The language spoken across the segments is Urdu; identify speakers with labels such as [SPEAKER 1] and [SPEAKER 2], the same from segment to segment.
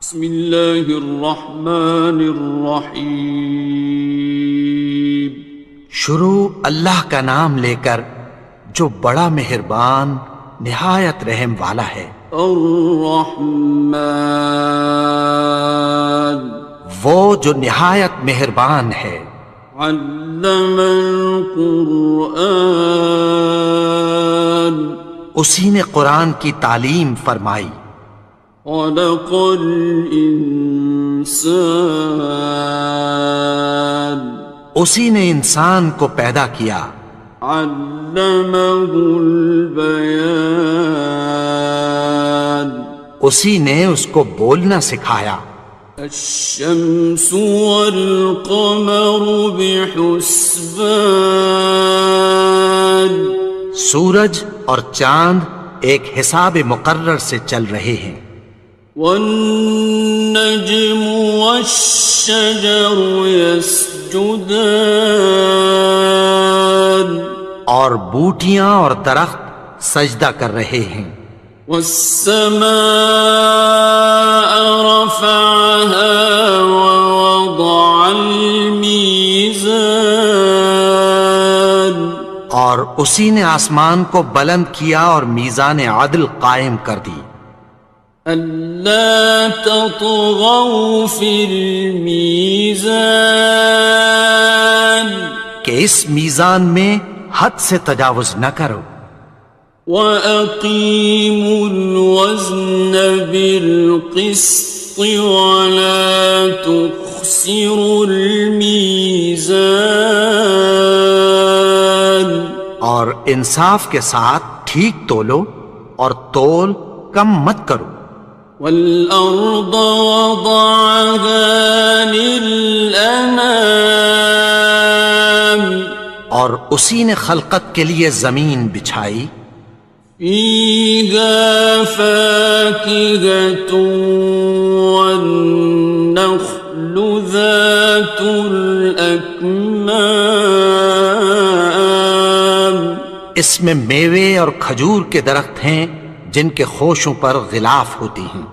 [SPEAKER 1] بسم اللہ الرحمن الرحیم۔
[SPEAKER 2] شروع اللہ کا نام لے کر جو بڑا مہربان نہایت رحم والا ہے۔
[SPEAKER 1] الرحمن،
[SPEAKER 2] وہ جو نہایت مہربان ہے۔
[SPEAKER 1] علم القرآن،
[SPEAKER 2] اسی نے قرآن کی تعلیم فرمائی۔
[SPEAKER 1] خلق الانسان،
[SPEAKER 2] اسی نے انسان کو پیدا کیا۔
[SPEAKER 1] علمہ البیان،
[SPEAKER 2] اسی نے اس کو بولنا سکھایا۔
[SPEAKER 1] الشمس والقمر بحسبان،
[SPEAKER 2] سورج اور چاند ایک حساب مقرر سے چل رہے ہیں۔
[SPEAKER 1] والنجم والشجر يسجدان،
[SPEAKER 2] اور بوٹیاں اور درخت سجدہ کر رہے ہیں۔
[SPEAKER 1] والسماء رفعها ووضع الميزان،
[SPEAKER 2] اور اسی نے آسمان کو بلند کیا اور میزان عدل قائم کر دی۔
[SPEAKER 1] ألا تطغوا في الميزان،
[SPEAKER 2] کہ اس میزان میں حد سے تجاوز نہ کرو۔
[SPEAKER 1] وَأَقِيمُوا الْوَزْنَ بِالْقِسْطِ وَلَا تُخْسِرُوا الْمِيزَانَ،
[SPEAKER 2] اور انصاف کے ساتھ ٹھیک تولو اور تول کم مت کرو۔
[SPEAKER 1] وَالْأَرْضَ وَضَعَهَا لِلْأَنَامِ،
[SPEAKER 2] اور اسی نے خلقت کے لیے زمین بچھائی۔
[SPEAKER 1] فِيهَا فَاكِهَةٌ وَالنَّخْلُ ذَاتُ الْأَكْمَامِ،
[SPEAKER 2] اس میں میوے اور کھجور کے درخت ہیں جن کے خوشوں پر غلاف ہوتی ہیں۔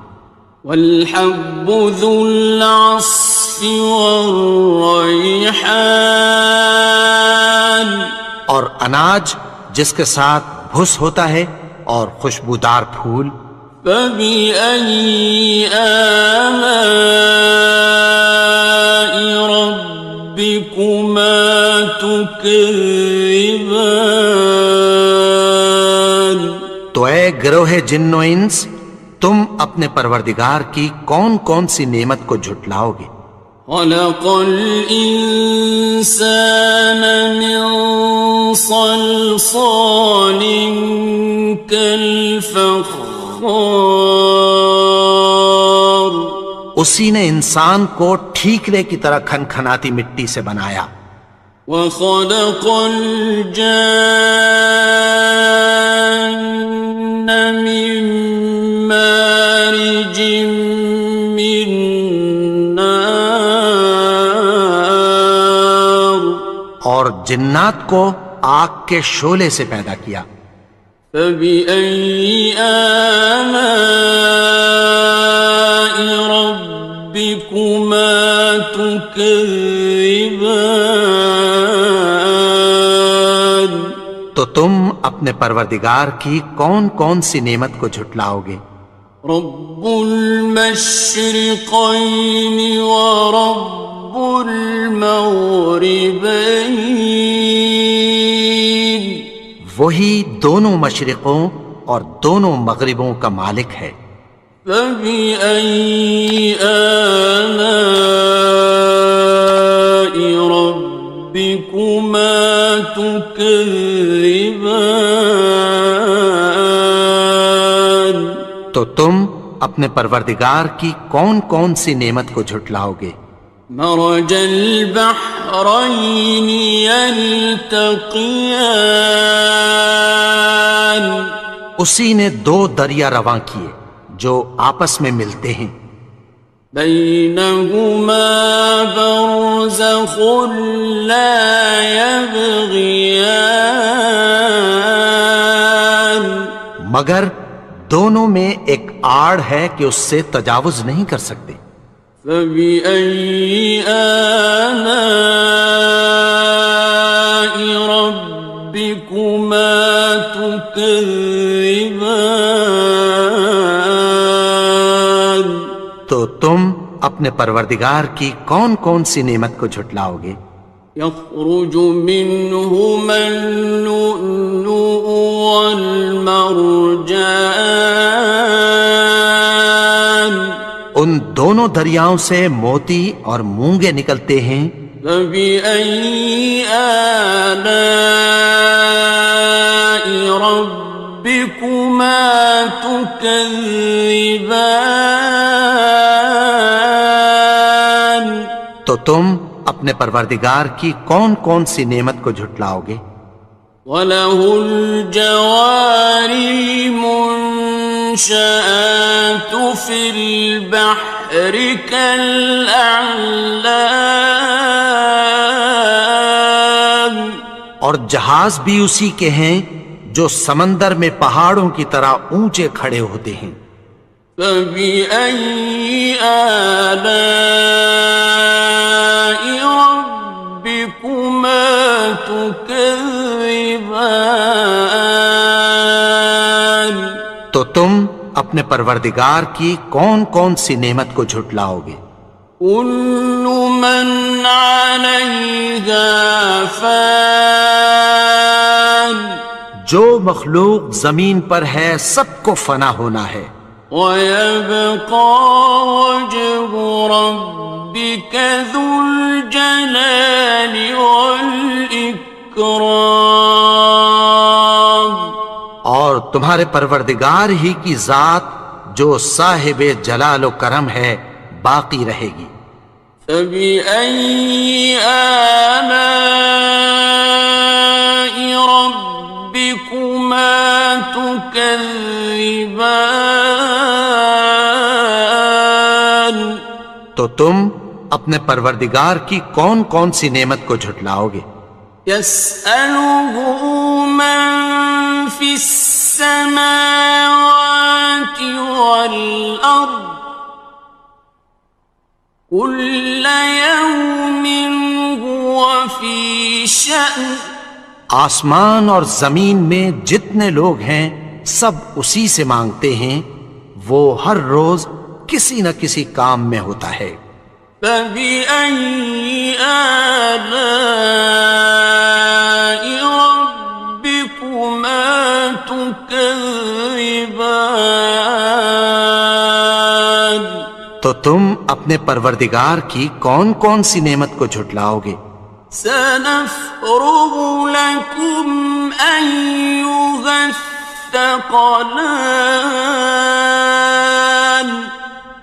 [SPEAKER 1] وَالْحَبُّ ذُو الْعَصْفِ وَالرَّيْحَانِ،
[SPEAKER 2] اور اناج جس کے ساتھ بھس ہوتا ہے اور خوشبودار پھول۔
[SPEAKER 1] فَبِأَيِّ آلَاءِ رَبِّكُمَا تُكَذِّبَانِ،
[SPEAKER 2] تو اے گروہ جن و انس، تم اپنے پروردگار کی کون کون سی نعمت کو جھٹلاؤ گے؟
[SPEAKER 1] خَلَقَ الْإِنسَانَ مِنْ صَلْصَالٍ كَالْفَخَّارِ،
[SPEAKER 2] اسی نے انسان کو ٹھیکرے کی طرح کھنکھناتی مٹی سے بنایا۔
[SPEAKER 1] وَخَلَقَ الْجَانَّ مِن مَّارِجٍ مِّن نَّارٍ،
[SPEAKER 2] اور جنات کو آگ کے شعلے سے پیدا کیا۔
[SPEAKER 1] فَبِأَيِّ آلَاءِ رَبِّكُمَا تُكَذِّبَانِ،
[SPEAKER 2] تو تم اپنے پروردگار کی کون کون سی نعمت کو جھٹلاؤ گے؟
[SPEAKER 1] رب المشرقين ورب المغربين،
[SPEAKER 2] وہی دونوں مشرقوں اور دونوں مغربوں کا مالک ہے۔
[SPEAKER 1] فَبِأَيِّ آلَاءِ رَبِّكُمَا تُكَذِّبَانِ،
[SPEAKER 2] تو تم اپنے پروردگار کی کون کون سی نعمت کو جھٹلاؤ گے؟
[SPEAKER 1] مرج البحرين يلتقيان،
[SPEAKER 2] اسی نے دو دریا رواں کیے جو آپس میں ملتے ہیں۔
[SPEAKER 1] بينهما برزخ لا يبغيان،
[SPEAKER 2] مگر دونوں میں ایک آڑ ہے کہ اس سے تجاوز نہیں کر سکتے.
[SPEAKER 1] فبأي آلاء ربكما تكذبان.
[SPEAKER 2] تو تم اپنے پروردگار کی کون کون سی نعمت کو جھٹلاؤ گے؟
[SPEAKER 1] يخرج منهما اللؤلؤ والمرجان.
[SPEAKER 2] ان دونوں دریاؤں سے موتی اور مونگے نکلتے ہیں.
[SPEAKER 1] فبأي آلاء ربكما تكذبان.
[SPEAKER 2] تو تم اپنے پروردگار کی کون کون سی نعمت کو جھٹلاؤ گے؟
[SPEAKER 1] وَلَهُ الْجَوَارِ الْمُنشَآتُ فِي الْبَحْرِ كَالْأَعْلَامِ.
[SPEAKER 2] اور جہاز بھی اسی کے ہیں جو سمندر میں پہاڑوں کی طرح اونچے کھڑے ہوتے ہیں.
[SPEAKER 1] فَبِأَيِّ آلَاءِ رَبِّكُمَا تُكَذِّبَانِ.
[SPEAKER 2] تو تم اپنے پروردگار کی کون کون سی نعمت کو جھٹلاؤ گے؟
[SPEAKER 1] كُلُّ مَنْ عَلَيْهَا فَانٍ.
[SPEAKER 2] جو مخلوق زمین پر ہے سب کو فنا ہونا ہے.
[SPEAKER 1] وَيَبْقَى وَجْهُ رَبِّكَ ذُو الْجَلَالِ وَالْإِكْرَامِ.
[SPEAKER 2] اور تمہارے پروردگار ہی کی ذات جو صاحب جلال و کرم ہے باقی رہے گی.
[SPEAKER 1] فَبِأَيِّ آلَاءِ رَبِّكُمَا تُكَذِّبَانِ.
[SPEAKER 2] تو تم اپنے پروردگار کی کون کون سی نعمت کو جھٹلاؤ گے؟
[SPEAKER 1] يَسْأَلُهُ مَن فِي السَّمَاوَاتِ وَالْأَرْضِ كُلَّ يَوْمٍ هُوَ فِي شَأْنٍ.
[SPEAKER 2] آسمان اور زمین میں جتنے لوگ ہیں سب اسی سے مانگتے ہیں، وہ ہر روز کسی نہ کسی کام میں ہوتا ہے.
[SPEAKER 1] فَبِأَيِّ آلَاءِ رَبِّكُمَا تُكَذِّبَانِ.
[SPEAKER 2] تو تم اپنے پروردگار کی کون کون سی نعمت کو جھٹلاؤ گے؟
[SPEAKER 1] سَنَفْرُغُ لَكُمْ أَيُّهَ الثَّقَلَانِ.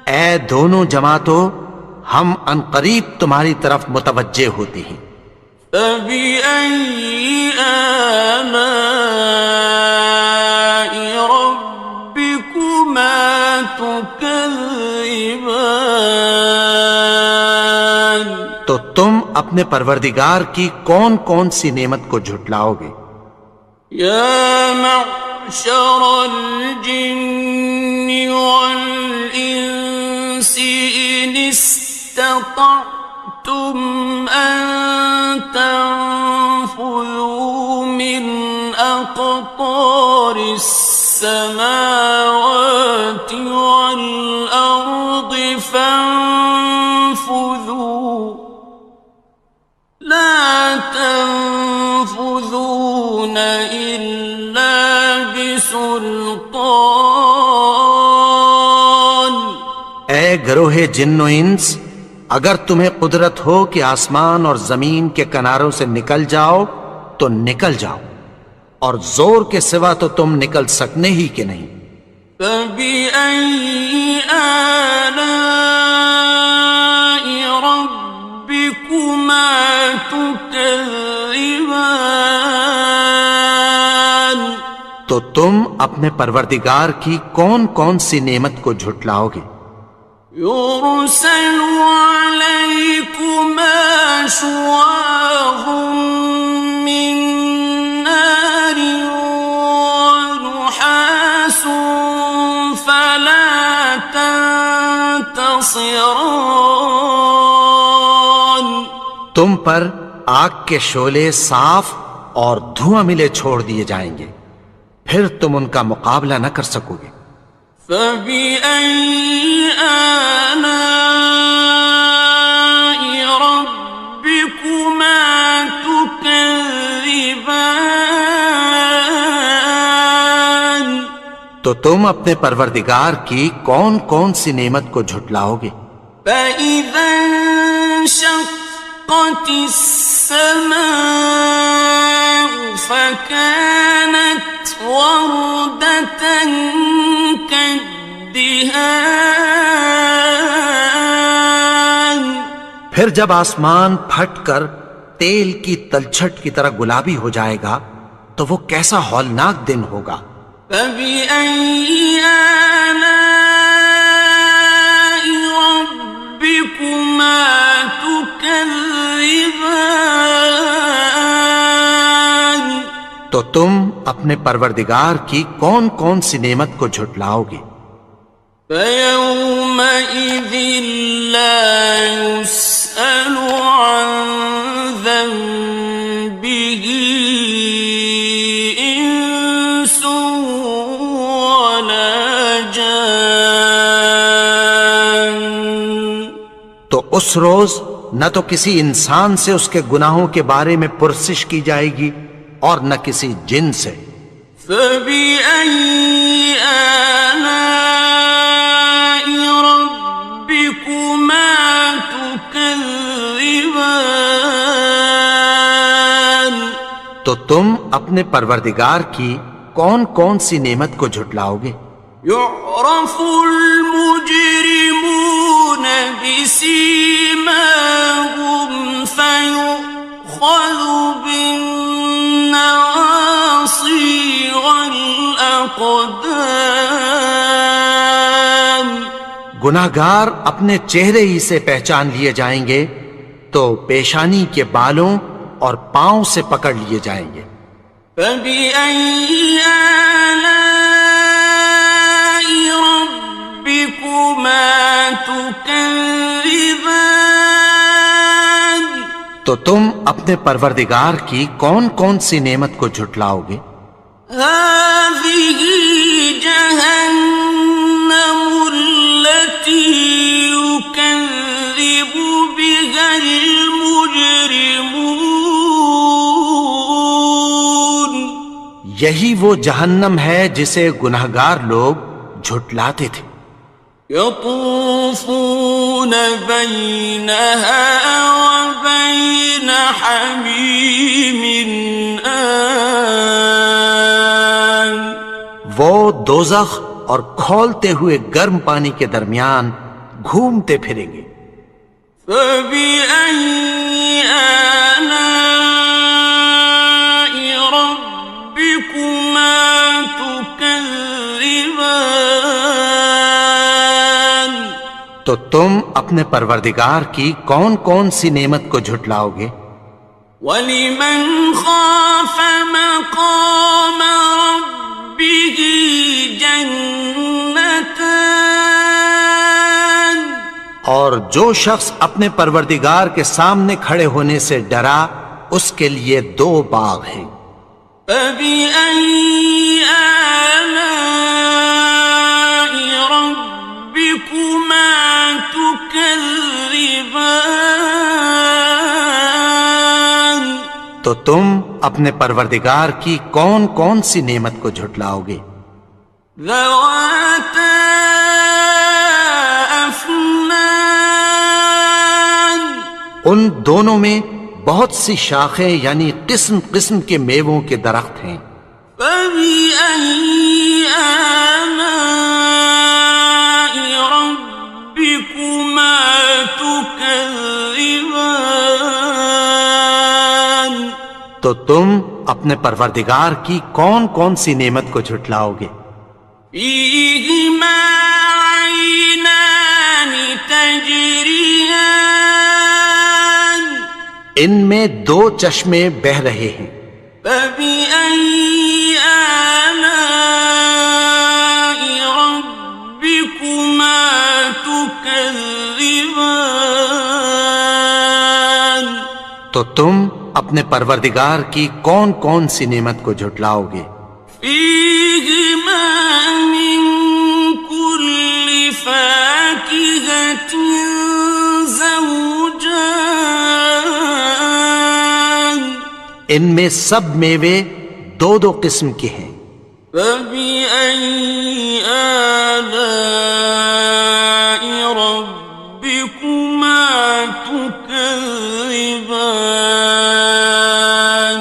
[SPEAKER 2] اے دونوں جماعتوں، ہم عنقریب تمہاری طرف متوجہ ہوتے ہیں.
[SPEAKER 1] فَبِأَيِّ آلَاءِ رَبِّكُمَا تُكَذِّبَانِ.
[SPEAKER 2] تو تم اپنے پروردگار کی کون کون سی نعمت کو جھٹلاؤ گے؟
[SPEAKER 1] يَا مَعْشَرَ الْجِنِّ وَالْإِنسِ إِنِ اسْتَطَعْتُمْ أَن تَنفُذُوا مِنْ أَقْطَارِ السَّمَاوَاتِ وَالْأَرْضِ فَانفُذُوا لَا تَنفُذُونَ إِلَّا بِسُلْطَانٍ.
[SPEAKER 2] اے گروہ جن و انس، اگر تمہیں قدرت ہو کہ آسمان اور زمین کے کناروں سے نکل جاؤ تو نکل جاؤ، اور زور کے سوا تو تم نکل سکنے ہی کہ نہیں.
[SPEAKER 1] فَبِأَيِّ آلَاءِ رَبِّكُمَا تُكَذِّبَانِ.
[SPEAKER 2] تو تم اپنے پروردگار کی کون کون سی نعمت کو جھٹلاؤ گے؟
[SPEAKER 1] يُرْسَلُ عَلَيْكُمَا شُوَاظٌ مِّن نَّارٍ وَنُحَاسٌ خاصران.
[SPEAKER 2] تم پر آگ کے شعلے صاف اور دھواں ملے چھوڑ دیے جائیں گے، پھر تم ان کا مقابلہ نہ کر سکو گے۔
[SPEAKER 1] فبأي آلاء ربكما تكذبان.
[SPEAKER 2] تو تم اپنے پروردگار کی کون کون سی نعمت کو جھٹلاؤ گے؟
[SPEAKER 1] فإذا انشقت السماء فكانت وردة كالدهان.
[SPEAKER 2] پھر جب آسمان پھٹ کر تیل کی تلچھٹ کی طرح گلابی ہو جائے گا تو وہ کیسا ہولناک دن ہوگا۔
[SPEAKER 1] فبأي آلاء ربكما تكذبان.
[SPEAKER 2] تو تم اپنے پروردگار کی کون کون سی نعمت کو جھٹلاؤ گے؟
[SPEAKER 1] فيومئذ لا يسأل عن ذنبه إنس ولا جان.
[SPEAKER 2] تو اس روز نہ تو کسی انسان سے اس کے گناہوں کے بارے میں پرسش کی جائے گی اور نہ کسی جن سے۔
[SPEAKER 1] فبأي آلاء ربكما تكذبان.
[SPEAKER 2] تو تم اپنے پروردگار کی کون کون سی نعمت کو جھٹلاؤ گے؟
[SPEAKER 1] يعرف المجرمون بسيماهم فيؤخذ بالنواصي والأقدام.
[SPEAKER 2] گناہگار اپنے چہرے ہی سے پہچان لیے جائیں گے تو پیشانی کے بالوں اور پاؤں سے پکڑ لیے جائیں گے۔
[SPEAKER 1] فبأي آلاء ربكما تكذبان.
[SPEAKER 2] تو تم اپنے پروردگار کی کون کون سی نعمت کو جھٹلاؤ گے؟
[SPEAKER 1] هذه جهنم التي يكذب بها المجرمون.
[SPEAKER 2] یہی وہ جہنم ہے جسے گناہگار لوگ جھٹلاتے تھے۔
[SPEAKER 1] يطوفون بينها وبين حميم آن.
[SPEAKER 2] وہ دوزخ اور کھولتے ہوئے گرم پانی کے درمیان گھومتے پھریں گے۔
[SPEAKER 1] فبأي آلاء ربكما تكذبان.
[SPEAKER 2] تو تم اپنے پروردگار کی کون کون سی نعمت کو جھٹلاؤ گے؟
[SPEAKER 1] وَلِمَنْ خَافَ مَقَامَ رَبِّهِ جَنَّتَانِ.
[SPEAKER 2] اور جو شخص اپنے پروردگار کے سامنے کھڑے ہونے سے ڈرا اس کے لیے 2 باغ ہیں۔
[SPEAKER 1] فَبِأَيِّ آلَاءِ رَبِّكُمَا تُكَذِّبَانِ.
[SPEAKER 2] تو تم اپنے پروردگار کی کون کون سی نعمت کو جھٹلاؤ گے؟
[SPEAKER 1] ذَوَاتَا أَفْنَانٍ.
[SPEAKER 2] ان دونوں میں بہت سی شاخیں یعنی قسم قسم کے میووں کے درخت ہیں۔
[SPEAKER 1] فَبِأَيِّ آلَاءِ رَبِّكُمَا تُكَذِّبَانِ.
[SPEAKER 2] تو تم اپنے پروردگار کی کون کون سی نعمت کو جھٹلاؤ گے؟
[SPEAKER 1] فِيهِمَا عَيْنَانِ تَجْرِيَانِ.
[SPEAKER 2] ان میں 2 چشمے بہہ رہے ہیں۔
[SPEAKER 1] فَبِأَيِّ آلَاءِ رَبِّكُمَا تُكَذِّبَانِ. تكذبان
[SPEAKER 2] تو تم اپنے پروردگار کی کون کون سی نعمت کو جھٹلاؤ گے؟
[SPEAKER 1] فيهما من كل فاكهة زوجان
[SPEAKER 2] ان میں سب میوے دو دو قسم کے ہیں۔
[SPEAKER 1] فبأي آلاء ربكما تكذبان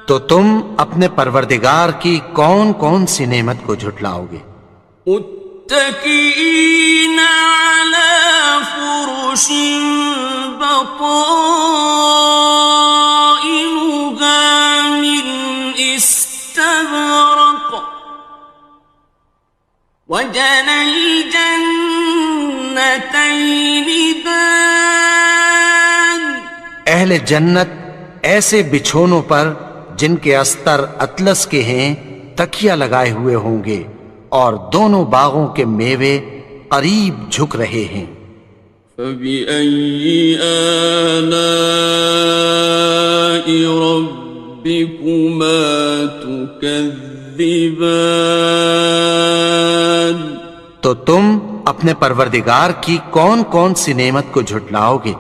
[SPEAKER 2] تو تم اپنے پروردگار کی کون کون سی نعمت کو جھٹلاؤ گے؟
[SPEAKER 1] متكئين على فرش بطائنها من استبرق وجنى الجنتين دان
[SPEAKER 2] اہل جنت ایسے بچھونوں پر جن کے استر اطلس کے ہیں تکیہ لگائے ہوئے ہوں گے، اور دونوں باغوں کے میوے قریب جھک رہے ہیں۔
[SPEAKER 1] فبأي آلاء ربكما تكذبان
[SPEAKER 2] تو تم اپنے پروردگار کی کون کون سی نعمت کو جھٹلاؤ گے؟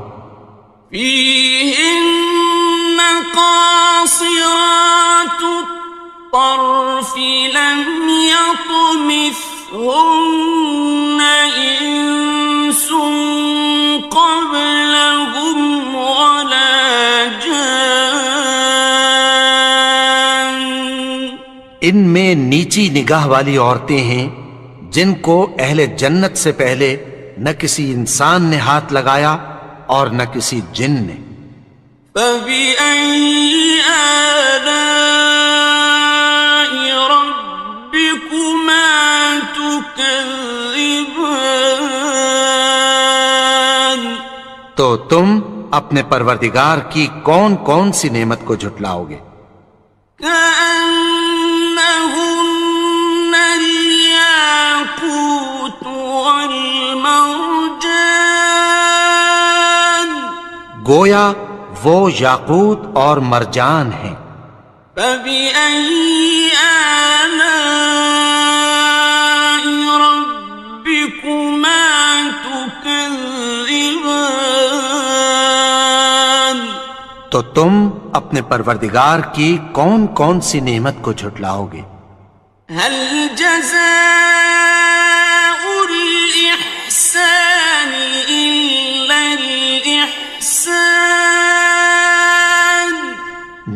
[SPEAKER 1] فيهن قاصرات الطرف لم يطمثهن إنس قبلهم ولا جان
[SPEAKER 2] ان میں نیچی نگاہ والی عورتیں ہیں جن کو اہل جنت سے پہلے نہ کسی انسان نے ہاتھ لگایا اور نہ کسی جن نے۔
[SPEAKER 1] فبأي آلاء ربكما تكذبان
[SPEAKER 2] تو تم اپنے پروردگار کی کون کون سی نعمت کو جھٹلاؤ گے؟
[SPEAKER 1] كأنهن الياقوت والمرجان
[SPEAKER 2] گویا وہ یاقوت اور مرجان ہیں۔
[SPEAKER 1] فبأي آلاء ربكما تكذبان
[SPEAKER 2] تو تم اپنے پروردگار کی کون کون سی نعمت کو جھٹلاؤ گے؟
[SPEAKER 1] هل جزاء الإحسان إلا الإحسان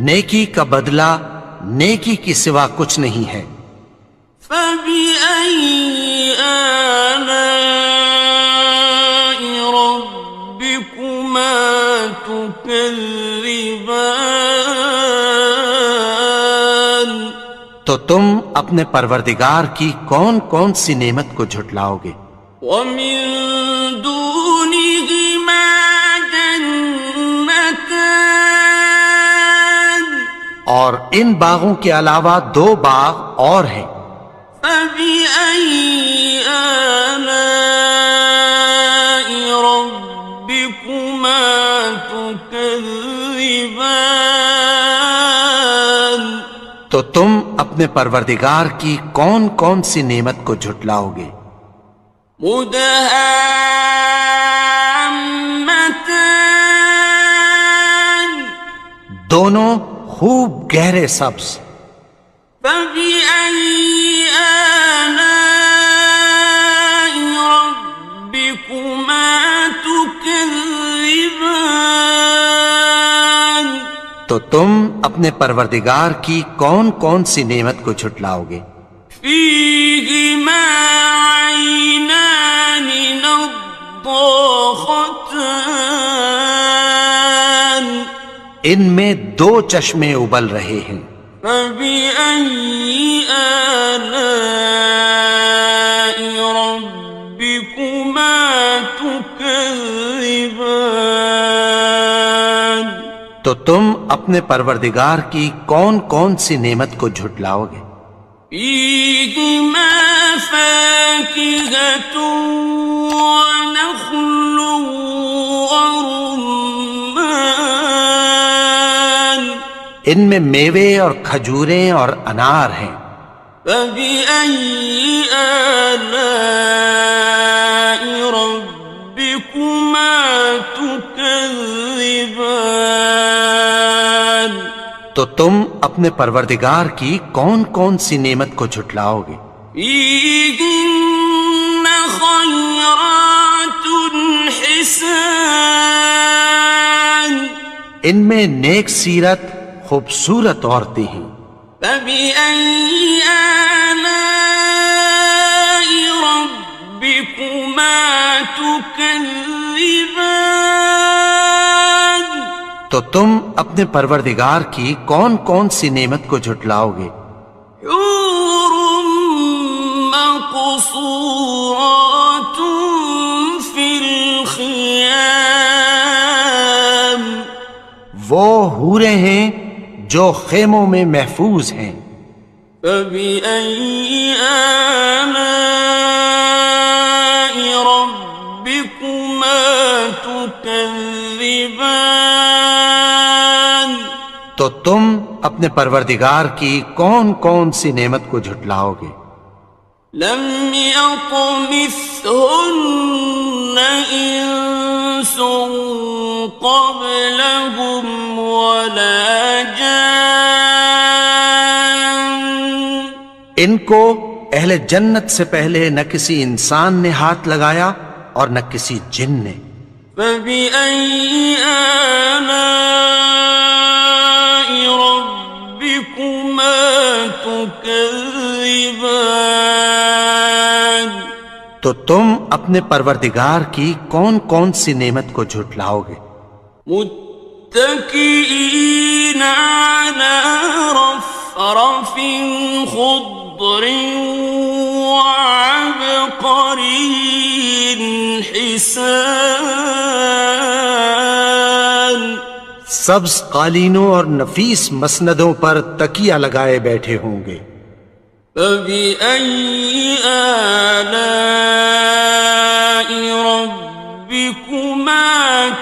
[SPEAKER 2] نیکی کا بدلہ نیکی کی سوا کچھ نہیں ہے۔
[SPEAKER 1] فبأي آلاء ربكما تكذبان
[SPEAKER 2] تو تم اپنے پروردگار کی کون کون سی نعمت کو جھٹلاؤ گے؟
[SPEAKER 1] ومن دونهما جنتان
[SPEAKER 2] اور ان باغوں کے علاوہ دو باغ اور ہیں۔
[SPEAKER 1] فبأي آلاء ربكما تكذبان
[SPEAKER 2] تو تم اپنے پروردگار کی کون کون سی نعمت کو جھٹلاؤ گے؟
[SPEAKER 1] مدهامتان
[SPEAKER 2] دونوں خوب گہرے سبز۔
[SPEAKER 1] فبأي آلاء ربكما تكذبان
[SPEAKER 2] تو تم اپنے پروردگار کی کون کون سی نعمت کو جھٹلاؤ گے؟
[SPEAKER 1] فيهما عينان نضاختان
[SPEAKER 2] ان میں دو چشمے ابل رہے ہیں۔
[SPEAKER 1] فبأي آلاء ربكما تكذبان
[SPEAKER 2] تو تم اپنے پروردگار کی کون کون سی نعمت کو جھٹلاؤ گے؟
[SPEAKER 1] فيهما فاكهة ونخل ورمان
[SPEAKER 2] ان میں میوے اور کھجوریں اور انار ہیں.
[SPEAKER 1] فبأي آلاء ربكما تكذبان
[SPEAKER 2] تو تم اپنے پروردگار کی کون کون سی نعمت کو جھٹلاؤ گے؟
[SPEAKER 1] فيهن خيرات حسان
[SPEAKER 2] ان میں نیک سیرت خوبصورت عورتیں ہیں.
[SPEAKER 1] فبأي آلاء ربكما تكذبان
[SPEAKER 2] تو تم اپنے پروردگار کی کون کون سی نعمت کو جھٹلاؤ گے؟
[SPEAKER 1] حور مقصورات في الخيام
[SPEAKER 2] وہ حوریں ہیں جو خیموں میں محفوظ ہیں.
[SPEAKER 1] فبأي آلاء ربكما تكذبان
[SPEAKER 2] تو تم اپنے پروردگار کی کون کون سی نعمت کو جھٹلاؤ گے؟
[SPEAKER 1] لم يطمثهن إنس قبلهم ولا جان
[SPEAKER 2] ان کو اہل جنت سے پہلے نہ کسی انسان نے ہاتھ لگایا اور نہ کسی جن نے.
[SPEAKER 1] فبأي آلاء ربكما تكذبان
[SPEAKER 2] تو تم اپنے پروردگار کی کون کون سی نعمت کو جھٹلاؤ گے؟
[SPEAKER 1] متكئين على رفرف خضر وعبقري حسان
[SPEAKER 2] سبز قالینوں اور نفیس مسندوں پر تکیہ لگائے بیٹھے ہوں گے.
[SPEAKER 1] فبأي آلاء ربكما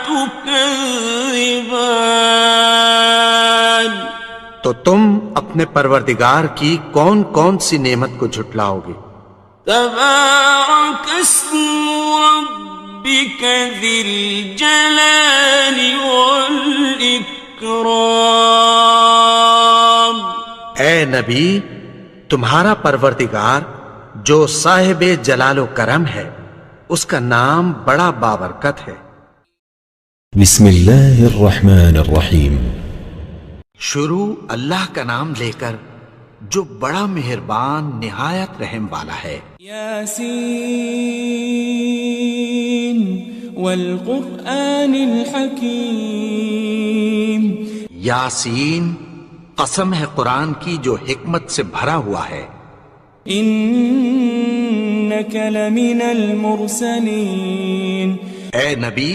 [SPEAKER 1] تكذبان
[SPEAKER 2] تو تم اپنے پروردگار کی کون کون سی نعمت کو جھٹلاؤ گے؟
[SPEAKER 1] تبارك اسم ربك ذي الجلال والإكرام
[SPEAKER 2] اے نبی، تمہارا پروردگار جو صاحب جلال و کرم ہے اس کا نام بڑا بابرکت ہے.
[SPEAKER 3] بسم اللہ الرحمن الرحیم.
[SPEAKER 2] شروع اللہ کا نام لے کر جو بڑا مہربان نہایت رحم والا ہے.
[SPEAKER 4] یاسین والقرآن الحکیم.
[SPEAKER 2] یاسین، قسم ہے قرآن کی جو حکمت سے بھرا ہوا ہے.
[SPEAKER 4] انک لمن المرسلین.
[SPEAKER 2] اے نبی،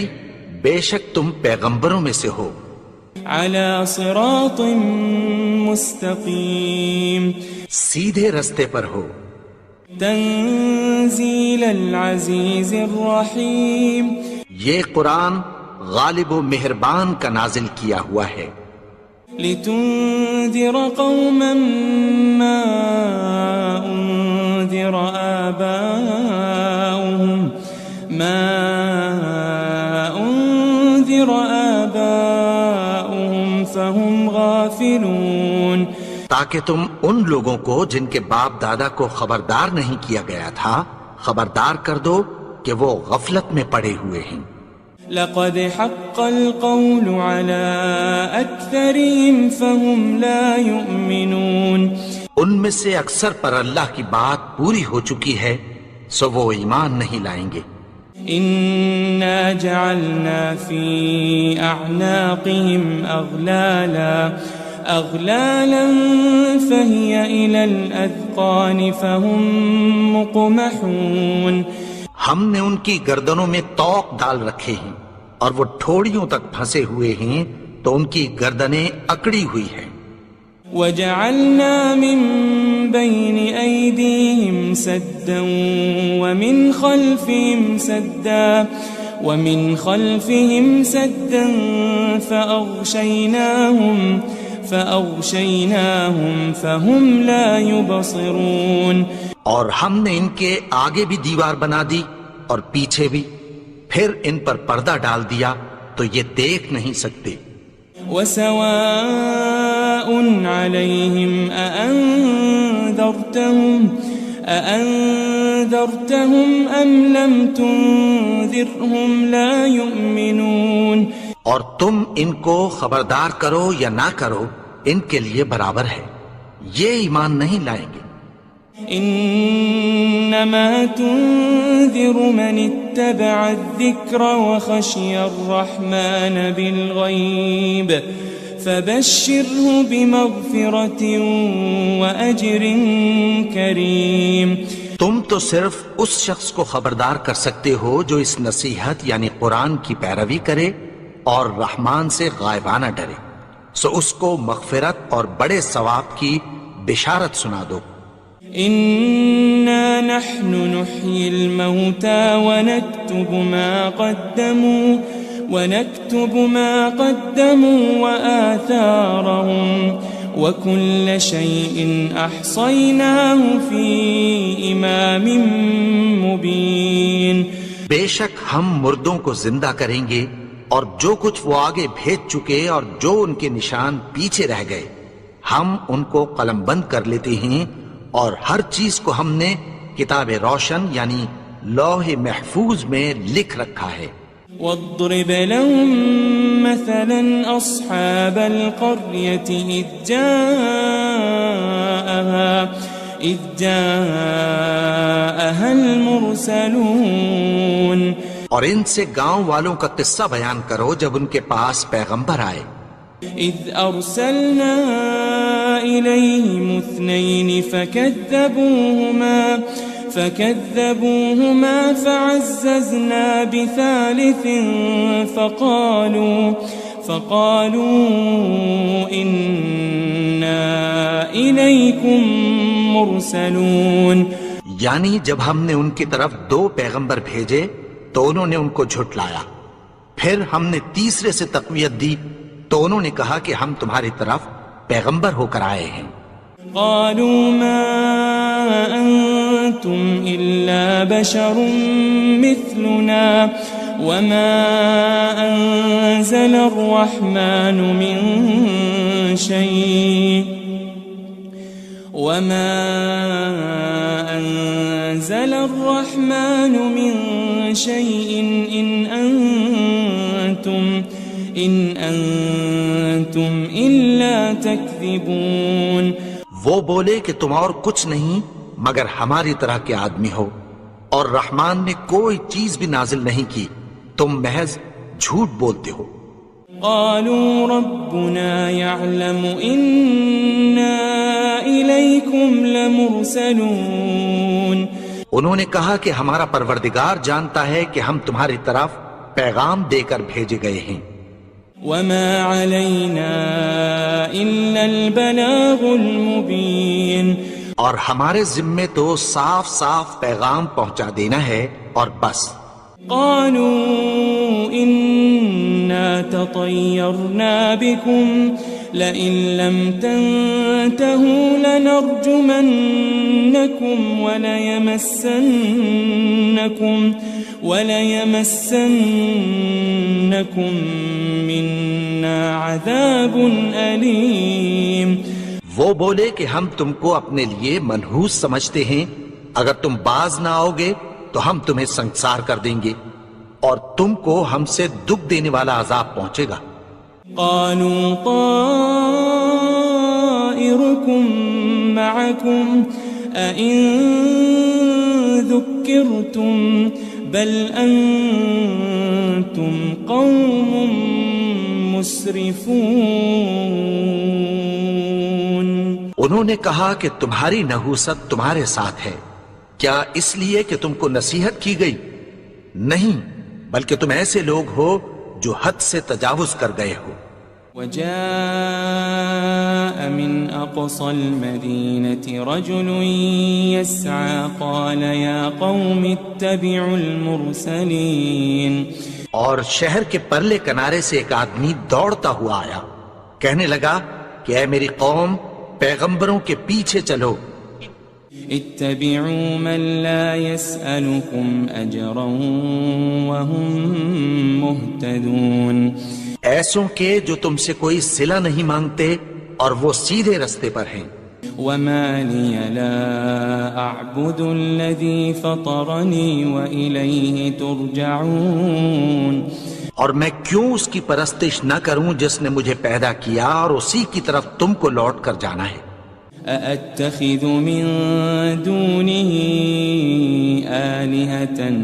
[SPEAKER 2] بے شک تم پیغمبروں میں سے ہو.
[SPEAKER 4] علی صراط مستقیم.
[SPEAKER 2] سیدھے رستے پر ہو.
[SPEAKER 4] تنزیل العزیز الرحیم.
[SPEAKER 2] یہ قرآن غالب و مہربان کا نازل کیا ہوا ہے.
[SPEAKER 4] لتنذر قوما ما انذر آباؤهم فهم غافلون.
[SPEAKER 2] تاکہ تم ان لوگوں کو جن کے باپ دادا کو خبردار نہیں کیا گیا تھا خبردار کر دو کہ وہ غفلت میں پڑے ہوئے ہیں.
[SPEAKER 4] لقد حق القول على أكثرهم فهم لا يؤمنون.
[SPEAKER 2] ان میں سے اکثر پر اللہ کی بات پوری ہو چکی ہے سو وہ ایمان نہیں لائیں گے.
[SPEAKER 4] إنا جعلنا في أعناقهم أغلالا فهي إلى الأذقان فهم مقمحون.
[SPEAKER 2] ہم نے ان کی گردنوں میں طوق ڈال رکھے ہیں اور وہ ٹھوڑیوں تک پھنسے ہوئے ہیں تو ان کی گردنیں اکڑی ہوئی ہیں.
[SPEAKER 4] وجعلنا من بين أيديهم سدا ومن خلفهم سدا فأغشيناهم فهم لا يبصرون.
[SPEAKER 2] اور ہم نے ان کے آگے بھی دیوار بنا دی اور پیچھے بھی، پھر ان پر پردہ ڈال دیا تو یہ دیکھ نہیں سکتے.
[SPEAKER 4] وسواء عليهم أأنذرتهم أم لم تنذرهم لا يؤمنون.
[SPEAKER 2] اور تم ان کو خبردار کرو یا نہ کرو، ان کے لیے برابر ہے، یہ ایمان نہیں لائیں گے.
[SPEAKER 4] إنما تنذر من اتبع الذكر وخشي الرحمن بالغيب فبشره بمغفرة وأجر كريم.
[SPEAKER 2] تم تو صرف اس شخص کو خبردار کر سکتے ہو جو اس نصیحت یعنی قرآن کی پیروی کرے اور رحمان سے غائبانہ ڈرے، سو اس کو مغفرت اور بڑے ثواب کی بشارت سنا دو.
[SPEAKER 4] إنا نحن نحيي الموتى ونكتب ما قدموا وآثارهم وكل شيء أحصيناه في إمام مبين.
[SPEAKER 2] بے شک ہم مردوں کو زندہ کریں گے اور جو کچھ وہ آگے بھیج چکے اور جو ان کے نشان پیچھے رہ گئے ہم ان کو قلم بند کر لیتے ہیں، اور ہر چیز کو ہم نے کتاب روشن یعنی لوح محفوظ میں لکھ رکھا ہے.
[SPEAKER 4] واضرب لهم مثلا أصحاب القرية إذ جاءها المرسلون.
[SPEAKER 2] اور ان سے گاؤں والوں کا قصہ بیان کرو جب ان کے پاس پیغمبر آئے.
[SPEAKER 4] إذ أرسلنا إليهم 2 فكذبوهما فعززنا بثالث فقالوا إنا إليكم مرسلون.
[SPEAKER 2] یعنی جب ہم نے ان کی طرف 2 پیغمبر بھیجے تو انہوں نے ان کو جھٹلایا، پھر ہم نے تیسرے سے تقویت دی تو انہوں نے کہا کہ ہم تمہاری طرف پیغمبر ہو کر آئے ہیں.
[SPEAKER 4] قالوا ما أنتم إلا بشر مثلنا وما أنزل الرحمن من شيء إن أنتم إلا تكذبون.
[SPEAKER 2] وہ بولے کہ تم اور کچھ نہیں مگر ہماری طرح کے آدمی ہو، اور رحمان نے کوئی چیز بھی نازل نہیں کی، تم محض جھوٹ بولتے ہو.
[SPEAKER 4] قالوا ربنا يعلم إنا إليكم لمرسلون.
[SPEAKER 2] انہوں نے کہا کہ ہمارا پروردگار جانتا ہے کہ ہم تمہاری طرف پیغام دے کر بھیجے گئے ہیں.
[SPEAKER 4] وما علينا إلا البلاغ المبين.
[SPEAKER 2] اور ہمارے ذمے تو صاف صاف پیغام پہنچا دینا ہے اور بس.
[SPEAKER 4] قالوا إنا تطيرنا بكم لئن لم تنتهوا لنرجمنكم وليمسنكم منا عذاب أليم.
[SPEAKER 2] وہ بولے کہ ہم تم کو اپنے لیے منحوس سمجھتے ہیں، اگر تم باز نہ آؤ گے تو ہم تمہیں سنگسار کر دیں گے اور تم کو ہم سے دکھ دینے والا عذاب پہنچے گا.
[SPEAKER 4] قالوا طائركم معكم أئن ذكرتم بل أنتم قوم مسرفون.
[SPEAKER 2] انہوں نے کہا کہ تمہاری نحوست تمہارے ساتھ ہے، کیا اس لیے کہ تم کو نصیحت کی گئی؟ نہیں، بلکہ تم ایسے لوگ ہو جو حد سے تجاوز کر گئے ہو.
[SPEAKER 4] وجاء من أقصى المدينة رجل يسعى قال يا قوم اتبعوا المرسلين.
[SPEAKER 2] اور شہر کے پرلے کنارے سے ایک آدمی دوڑتا ہوا آیا، کہنے لگا کہ اے میری قوم، پیغمبروں کے پیچھے چلو.
[SPEAKER 4] اتبعوا من لا يسألكم أجرا وهم مهتدون.
[SPEAKER 2] ایسوں کے جو تم سے کوئی صلہ نہیں مانگتے اور وہ سیدھے رستے پر ہیں.
[SPEAKER 4] وما لي لا أعبد الذي فطرني وإليه ترجعون.
[SPEAKER 2] اور میں کیوں اس کی پرستش نہ کروں جس نے مجھے پیدا کیا اور اسی کی طرف تم کو لوٹ کر جانا ہے.
[SPEAKER 4] أأتخذ من دونه آلهة إن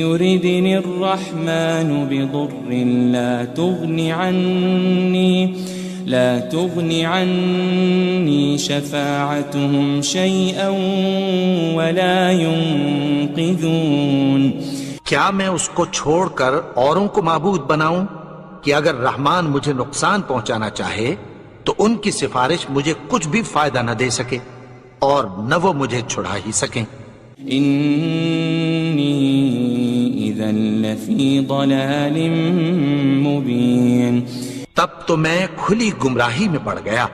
[SPEAKER 4] يردني الرحمن بضر لا تغني عني شفاعتهم شيئا ولا ينقذون.
[SPEAKER 2] کیا میں اس کو چھوڑ کر اوروں کو معبود بناؤں کہ اگر رحمان مجھے نقصان پہنچانا چاہے تو ان کی سفارش مجھے کچھ بھی فائدہ نہ دے سکے اور نہ وہ مجھے چھڑا ہی سکیں.
[SPEAKER 4] إني إذا لفي ضلال مبين.
[SPEAKER 2] تب تو میں کھلی گمراہی میں پڑ گیا.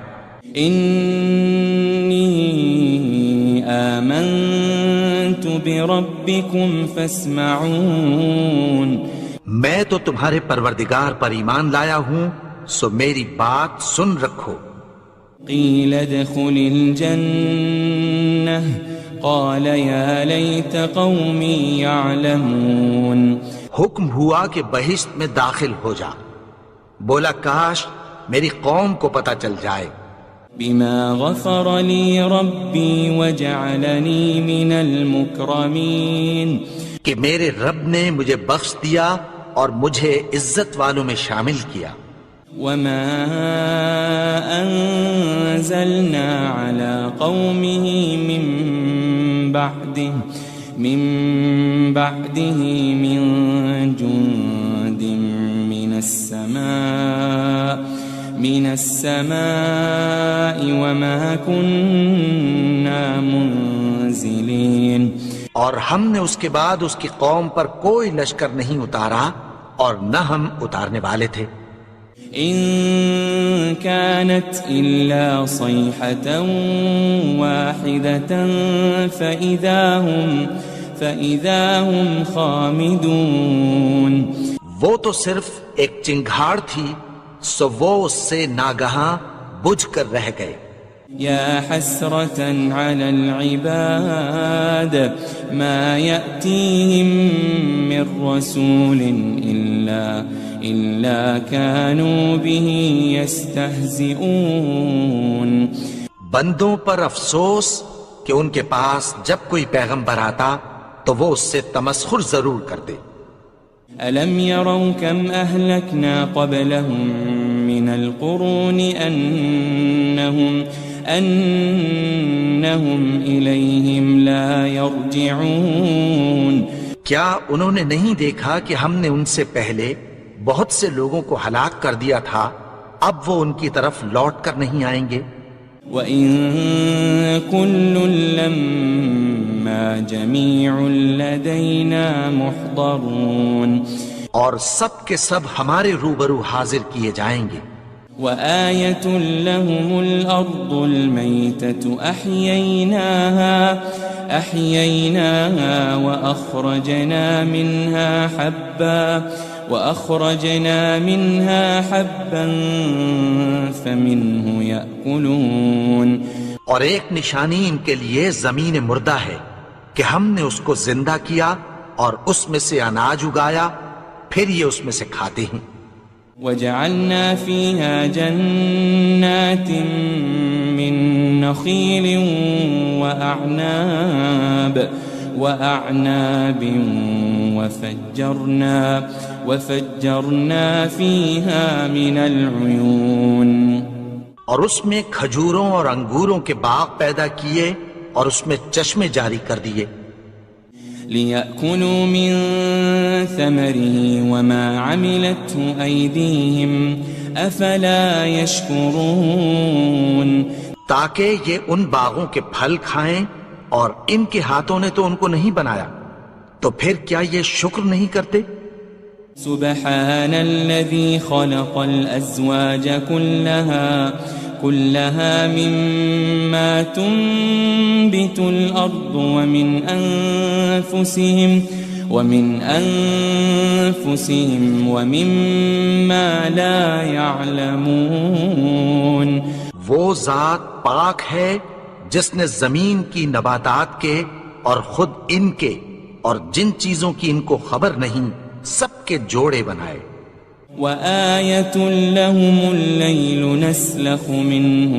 [SPEAKER 4] إني آمنت بربكم فاسمعون.
[SPEAKER 2] میں تو تمہارے پروردگار پر ایمان لایا ہوں، سو میری بات سن رکھو.
[SPEAKER 4] قيل ادخل الجنة قال يا ليت قومي يعلمون.
[SPEAKER 2] حکم ہوا کہ بہشت میں داخل ہو جا. بولا کاش میری قوم کو پتہ چل جائے.
[SPEAKER 4] بما غفر لي ربي وجعلني من المكرمين.
[SPEAKER 2] کہ میرے رب نے مجھے بخش دیا اور مجھے عزت والوں میں شامل کیا.
[SPEAKER 4] وما أنزلنا على قومه من بعده من جند من السماء وما كنا منزلين.
[SPEAKER 2] اور ہم نے اس کے بعد اس کی قوم پر کوئی لشکر نہیں اتارا اور نہ ہم اتارنے والے تھے.
[SPEAKER 4] إن كانت إلا صيحة واحدة فإذا هم خامدون.
[SPEAKER 2] وہ تو صرف ایک چنگھاڑ تھی، سو وہ اس سے ناگہاں بجھ کر رہ گئے.
[SPEAKER 4] يا حسرة على العباد ما يأتيهم من رسول إلا كانوا به يستهزئون.
[SPEAKER 2] بندوں پر افسوس کہ ان کے پاس جب کوئی پیغمبر آتا تو وہ اس سے تمسخر ضرور کرتے.
[SPEAKER 4] ألم يروا كم أهلكنا قبلهم من القرون أنهم إليهم لا يرجعون.
[SPEAKER 2] کیا انہوں نے نہیں دیکھا کہ ہم نے ان سے پہلے بہت سے لوگوں کو ہلاک کر دیا تھا، اب وہ ان کی طرف لوٹ کر نہیں آئیں گے.
[SPEAKER 4] وَإِن كُلٌّ لَمَّا جَمِيعٌ لَدَيْنَا مُحْضَرُونَ.
[SPEAKER 2] اور سب کے سب ہمارے روبرو حاضر کیے جائیں گے.
[SPEAKER 4] وآية لهم الأرض الميتة أحييناها وأخرجنا منها حبا فمنه يأكلون.
[SPEAKER 2] اور ایک نشانی ان کے لیے زمین مردہ ہے کہ ہم نے اس کو زندہ کیا اور اس میں سے اناج اگایا، پھر یہ اس میں سے کھاتے ہیں.
[SPEAKER 4] وجعلنا فيها جنات من نخيل وأعناب وفجرنا فيها من العيون.
[SPEAKER 2] اور اس میں کھجوروں اور انگوروں کے باغ پیدا کیے اور اس میں چشمے جاری کر دیے.
[SPEAKER 4] لِيَأْكُلُوا مِن ثَمَرِهِ وَمَا عَمِلَتْهُ أَيْدِيهِمْ أَفَلَا يَشْكُرُونَ
[SPEAKER 2] تاکہ یہ ان باغوں کے پھل کھائیں اور ان کے ہاتھوں نے تو ان کو نہیں بنایا، تو پھر کیا یہ شکر نہیں کرتے؟
[SPEAKER 4] سبحان الذي خلق الأزواج كلها مما تنبت الأرض ومن أنفسهم ومما لا يعلمون
[SPEAKER 2] وہ ذات پاک ہے جس نے زمین کی نباتات کے اور خود ان کے اور جن چیزوں کی ان کو خبر نہیں سب کے جوڑے بنائے۔
[SPEAKER 4] وَآيَةٌ لَهُمُ اللَّيْلُ نَسْلَخُ مِنْهُ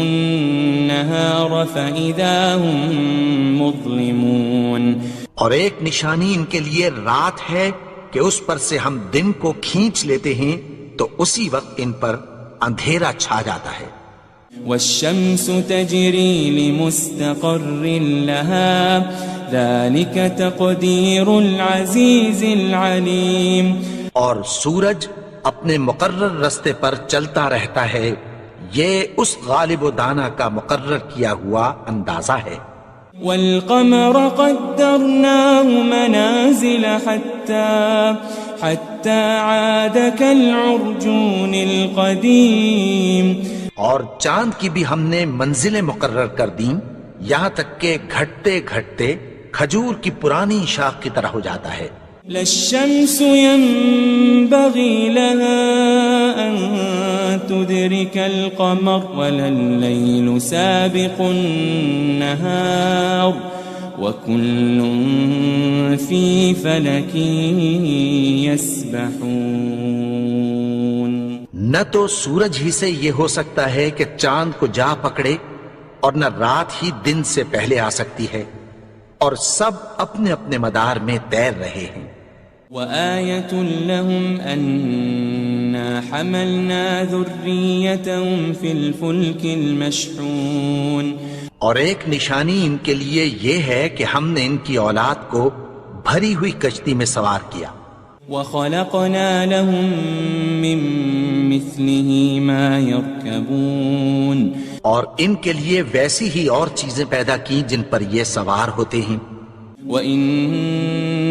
[SPEAKER 4] النَّهَارَ فَإِذَا هُمْ مُظْلِمُونَ
[SPEAKER 2] اور ایک نشانی ان کے لیے رات ہے کہ اس پر سے ہم دن کو کھینچ لیتے ہیں تو اسی وقت ان پر اندھیرا چھا جاتا ہے۔
[SPEAKER 4] وَالشَّمْسُ تَجْرِي لِمُسْتَقَرٍّ لَهَا ذَلِكَ تَقْدِيرُ الْعَزِيزِ الْعَلِيمِ
[SPEAKER 2] اور سورج اپنے مقرر رستے پر چلتا رہتا ہے، یہ اس غالب و دانا کا مقرر کیا ہوا اندازہ ہے۔
[SPEAKER 4] وَالْقَمَرَ قَدَّرْنَاهُ مَنَازِلَ حَتَّى عَادَ كَالْعُرْجُونِ الْقَدِيمِ
[SPEAKER 2] اور چاند کی بھی ہم نے منزلیں مقرر کر دیں، یہاں تک کہ گھٹتے گھٹتے کھجور کی پرانی شاخ کی طرح ہو جاتا ہے۔
[SPEAKER 4] لَلشَّمْسُ يَنبَغِي لَهَا أَن تُدْرِكَ الْقَمَرَ وَلَا اللَّيْلُ سَابِقُ النَّهَارِ وَكُلٌّ فِي فَلَكٍ يَسْبَحُونَ
[SPEAKER 2] نہ تو سورج ہی سے یہ ہو سکتا ہے کہ چاند کو جا پکڑے، اور نہ رات ہی دن سے پہلے آ سکتی ہے، اور سب اپنے اپنے مدار میں تیر رہے ہیں۔
[SPEAKER 4] وَآيَةٌ لَهُمْ أَنَّا حَمَلْنَا ذُرِّيَّتَهُمْ فِي الْفُلْكِ الْمَشْحُونِ
[SPEAKER 2] اور ایک نشانی ان کے لیے یہ ہے کہ ہم نے ان کی اولاد کو بھری ہوئی کشتی میں سوار کیا۔
[SPEAKER 4] وَخَلَقْنَا لَهُم مِّن مِّثْلِهِ مَا يَرْكَبُونَ
[SPEAKER 2] اور ان کے لیے ویسی ہی اور چیزیں پیدا کی جن پر یہ سوار ہوتے ہیں۔
[SPEAKER 4] وَإِن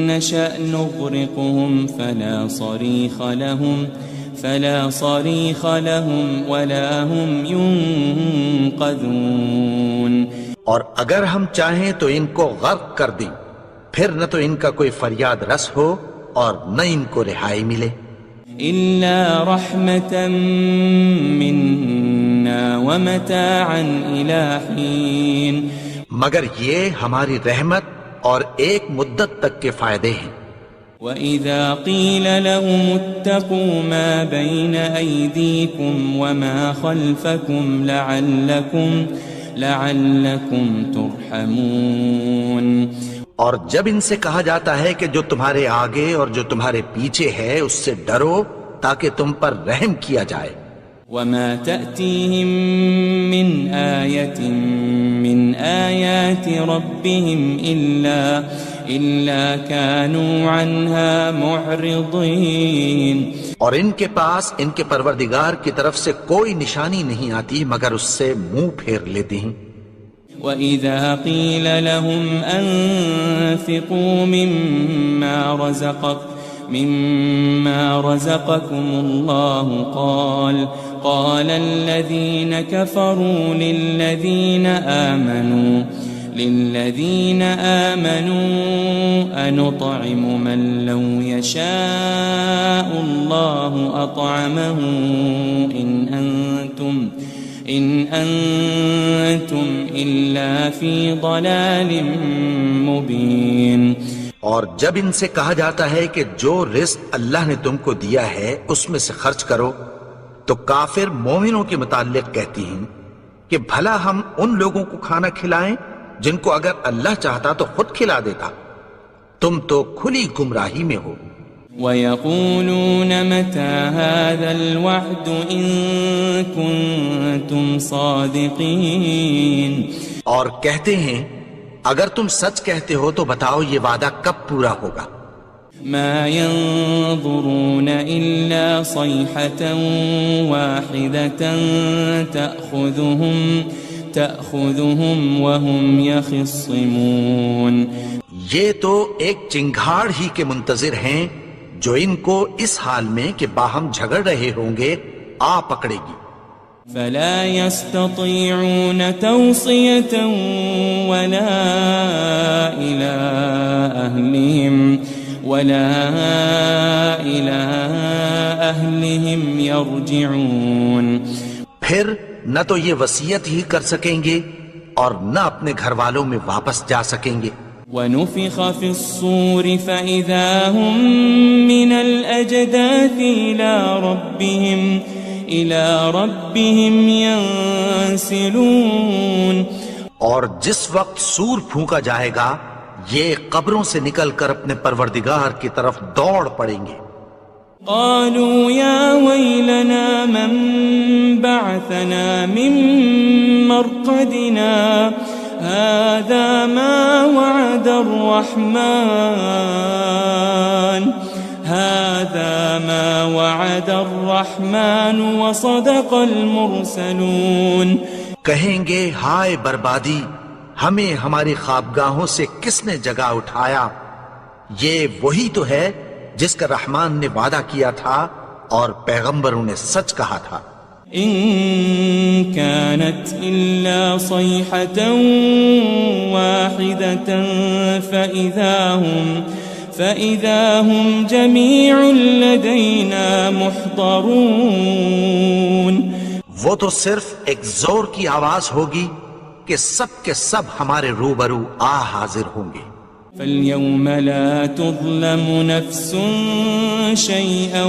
[SPEAKER 4] نَّشَأْ نُغْرِقْهُمْ فَلَا صَرِيخَ لَهُمْ وَلَا هُمْ يُنقَذُونَ
[SPEAKER 2] اور اگر ہم چاہیں تو ان کو غرق کر دیں، پھر نہ تو ان کا کوئی فریاد رس ہو اور نہ ان کو رہائی ملے۔
[SPEAKER 4] إِلَّا رَحْمَةً مِّنَّا وَمَتَاعًا إِلَىٰ حِينٍ
[SPEAKER 2] مگر یہ ہماری رحمت اور ایک مدت تک کے فائدے ہیں۔
[SPEAKER 4] وَإِذَا قِيلَ لَهُمُ اتَّقُوا مَا بَيْنَ أَيْدِيكُمْ وَمَا خَلْفَكُمْ لَعَلَّكُمْ تُرْحَمُونَ
[SPEAKER 2] اور جب ان سے کہا جاتا ہے کہ جو تمہارے آگے اور جو تمہارے پیچھے ہے اس سے ڈرو تاکہ تم پر رحم کیا جائے۔
[SPEAKER 4] وَمَا تَأْتِيهِم مِّنْ آيَةٍ مِّنْ آيَاتِ رَبِّهِمْ إِلَّا كَانُوا عَنْهَا مُعْرِضِينَ
[SPEAKER 2] اور ان کے پاس ان کے پروردگار کی طرف سے کوئی نشانی نہیں آتی مگر اس سے منہ پھیر لیتے ہیں۔
[SPEAKER 4] وَإِذَا قِيلَ لَهُمْ أَنفِقُوا مِمَّا رَزَقَكُمُ اللَّهُ قَالَ الَّذِينَ كَفَرُوا لِلَّذِينَ آمَنُوا أَنُطْعِمُ مَن لَّوْ يَشَاءُ اللَّهُ أَطْعَمَهُ إِنْ أَنْتُمْ إِلَّا فِي ضَلَالٍ مُبِينٍ
[SPEAKER 2] اور جب ان سے کہا جاتا ہے کہ جو رزق اللہ نے تم کو دیا ہے اس میں سے خرچ کرو، تو کافر مومنوں کے متعلق کہتی ہیں کہ بھلا ہم ان لوگوں کو کھانا کھلائیں جن کو اگر اللہ چاہتا تو خود کھلا دیتا، تم تو کھلی گمراہی میں ہو۔
[SPEAKER 4] وَيَقُولُونَ مَتَى هَذَا الْوَعْدُ إِن كُنتُمْ صَادِقِينَ
[SPEAKER 2] اور کہتے ہیں اگر تم سچ کہتے ہو تو بتاؤ یہ وعدہ کب پورا ہوگا؟
[SPEAKER 4] مَا يَنظُرُونَ إِلَّا صَيْحَةً وَاحِدَةً تَأْخُذُهُمْ وَهُمْ يَخِصِّمُونَ
[SPEAKER 2] یہ تو ایک چنگھاڑ ہی کے منتظر ہیں جو ان کو اس حال میں کہ باہم جھگڑ رہے ہوں گے آ پکڑے گی۔
[SPEAKER 4] فَلَا يَسْتَطِيعُونَ تَوْصِيَةً وَلَا إِلَىٰ أَهْلِهِمْ يَرْجِعُونَ
[SPEAKER 2] پھر نہ تو یہ وصیت ہی کر سکیں گے اور نہ اپنے گھر والوں میں واپس جا سکیں گے۔
[SPEAKER 4] وَنُفِخَ فِي الصُّورِ فَإِذَا هُم مِّنَ الْأَجْدَاثِ إِلَىٰ رَبِّهِمْ يَنسِلُونَ
[SPEAKER 2] اور جس وقت سور پھونکا جائے گا یہ قبروں سے نکل کر اپنے پروردگار کی طرف دوڑ پڑیں گے۔
[SPEAKER 4] قالوا يا ويلنا من بعثنا من مرقدنا هذا ما وعد الرحمن وصدق المرسلون۔
[SPEAKER 2] کہیں گے ہائے بربادی، ہمیں ہماری خوابگاہوں سے کس نے جگا اٹھایا؟ یہ وہی تو ہے جس کا رحمان نے وعدہ کیا تھا اور پیغمبروں نے سچ کہا تھا۔
[SPEAKER 4] ان كانت الا صيحة واحدة فإذا هم جميع لدينا محضرون۔
[SPEAKER 2] وہ تو صرف ایک زور کی آواز ہوگی کہ سب کے سب ہمارے روبرو آ حاضر ہوں گے۔
[SPEAKER 4] فَالْيَوْمَ لَا تُظْلَمُ نَفْسٌ شَيْئًا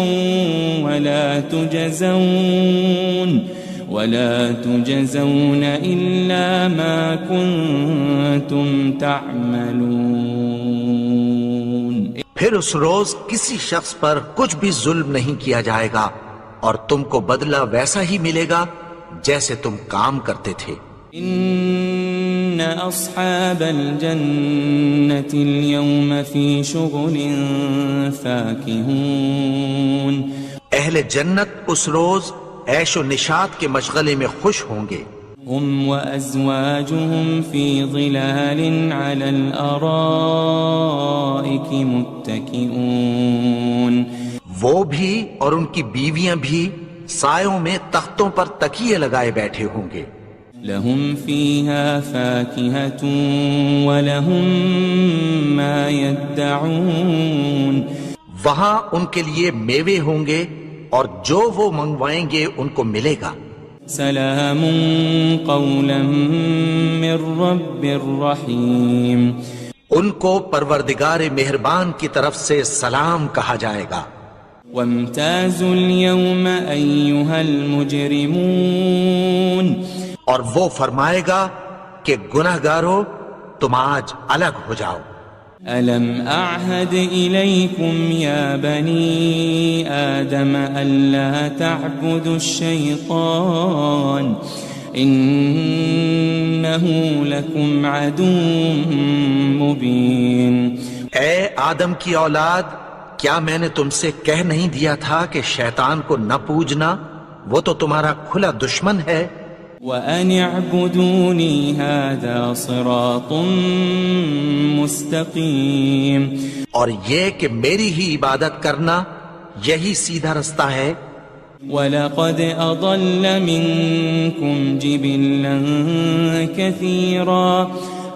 [SPEAKER 4] وَلَا تُجَزَوْنَ إِلَّا مَا كُنتُمْ تَعْمَلُونَ۔
[SPEAKER 2] پھر اس روز کسی شخص پر کچھ بھی ظلم نہیں کیا جائے گا اور تم کو بدلہ ویسا ہی ملے گا جیسے تم کام کرتے تھے۔
[SPEAKER 4] ان اصحاب الجنة اليوم في شغل فاكهون۔
[SPEAKER 2] اہل جنت اس روز عیش و نشاط کے مشغلے میں خوش ہوں گے۔
[SPEAKER 4] هم وازواجهم في ظلال على الارائك متكئون۔
[SPEAKER 2] وہ بھی اور ان کی بیویاں بھی سایوں میں تختوں پر تکیے لگائے بیٹھے ہوں گے۔
[SPEAKER 4] لهم فيها فاكهة ولهم ما يدعون۔
[SPEAKER 2] وہاں ان کے لیے میوے ہوں گے اور جو وہ منگوائیں گے ان کو ملے گا۔
[SPEAKER 4] سلام قولا من رب الرحیم۔
[SPEAKER 2] ان کو پروردگار مہربان کی طرف سے سلام کہا جائے گا۔
[SPEAKER 4] وامتازوا اليوم أيها المجرمون۔
[SPEAKER 2] اور وہ فرمائے گا کہ گناہگارو تم آج الگ ہو جاؤ۔
[SPEAKER 4] ألم أعهد إليكم يا بني آدم ألا تعبدوا الشيطان إنه لكم عدو مبين۔
[SPEAKER 2] اے آدم کی اولاد، کیا میں نے تم سے کہہ نہیں دیا تھا کہ شیطان کو نہ پوجنا، وہ تو تمہارا کھلا دشمن ہے۔
[SPEAKER 4] وَأَنِ اعْبُدُونِي هَذَا صِرَاطٌ مُسْتَقِيمٌ۔
[SPEAKER 2] اور یہ کہ میری ہی عبادت کرنا یہی سیدھا رستہ ہے۔
[SPEAKER 4] وَلَقَدْ أَضَلَّ مِنكُمْ جِبِلًّا كَثِيرًا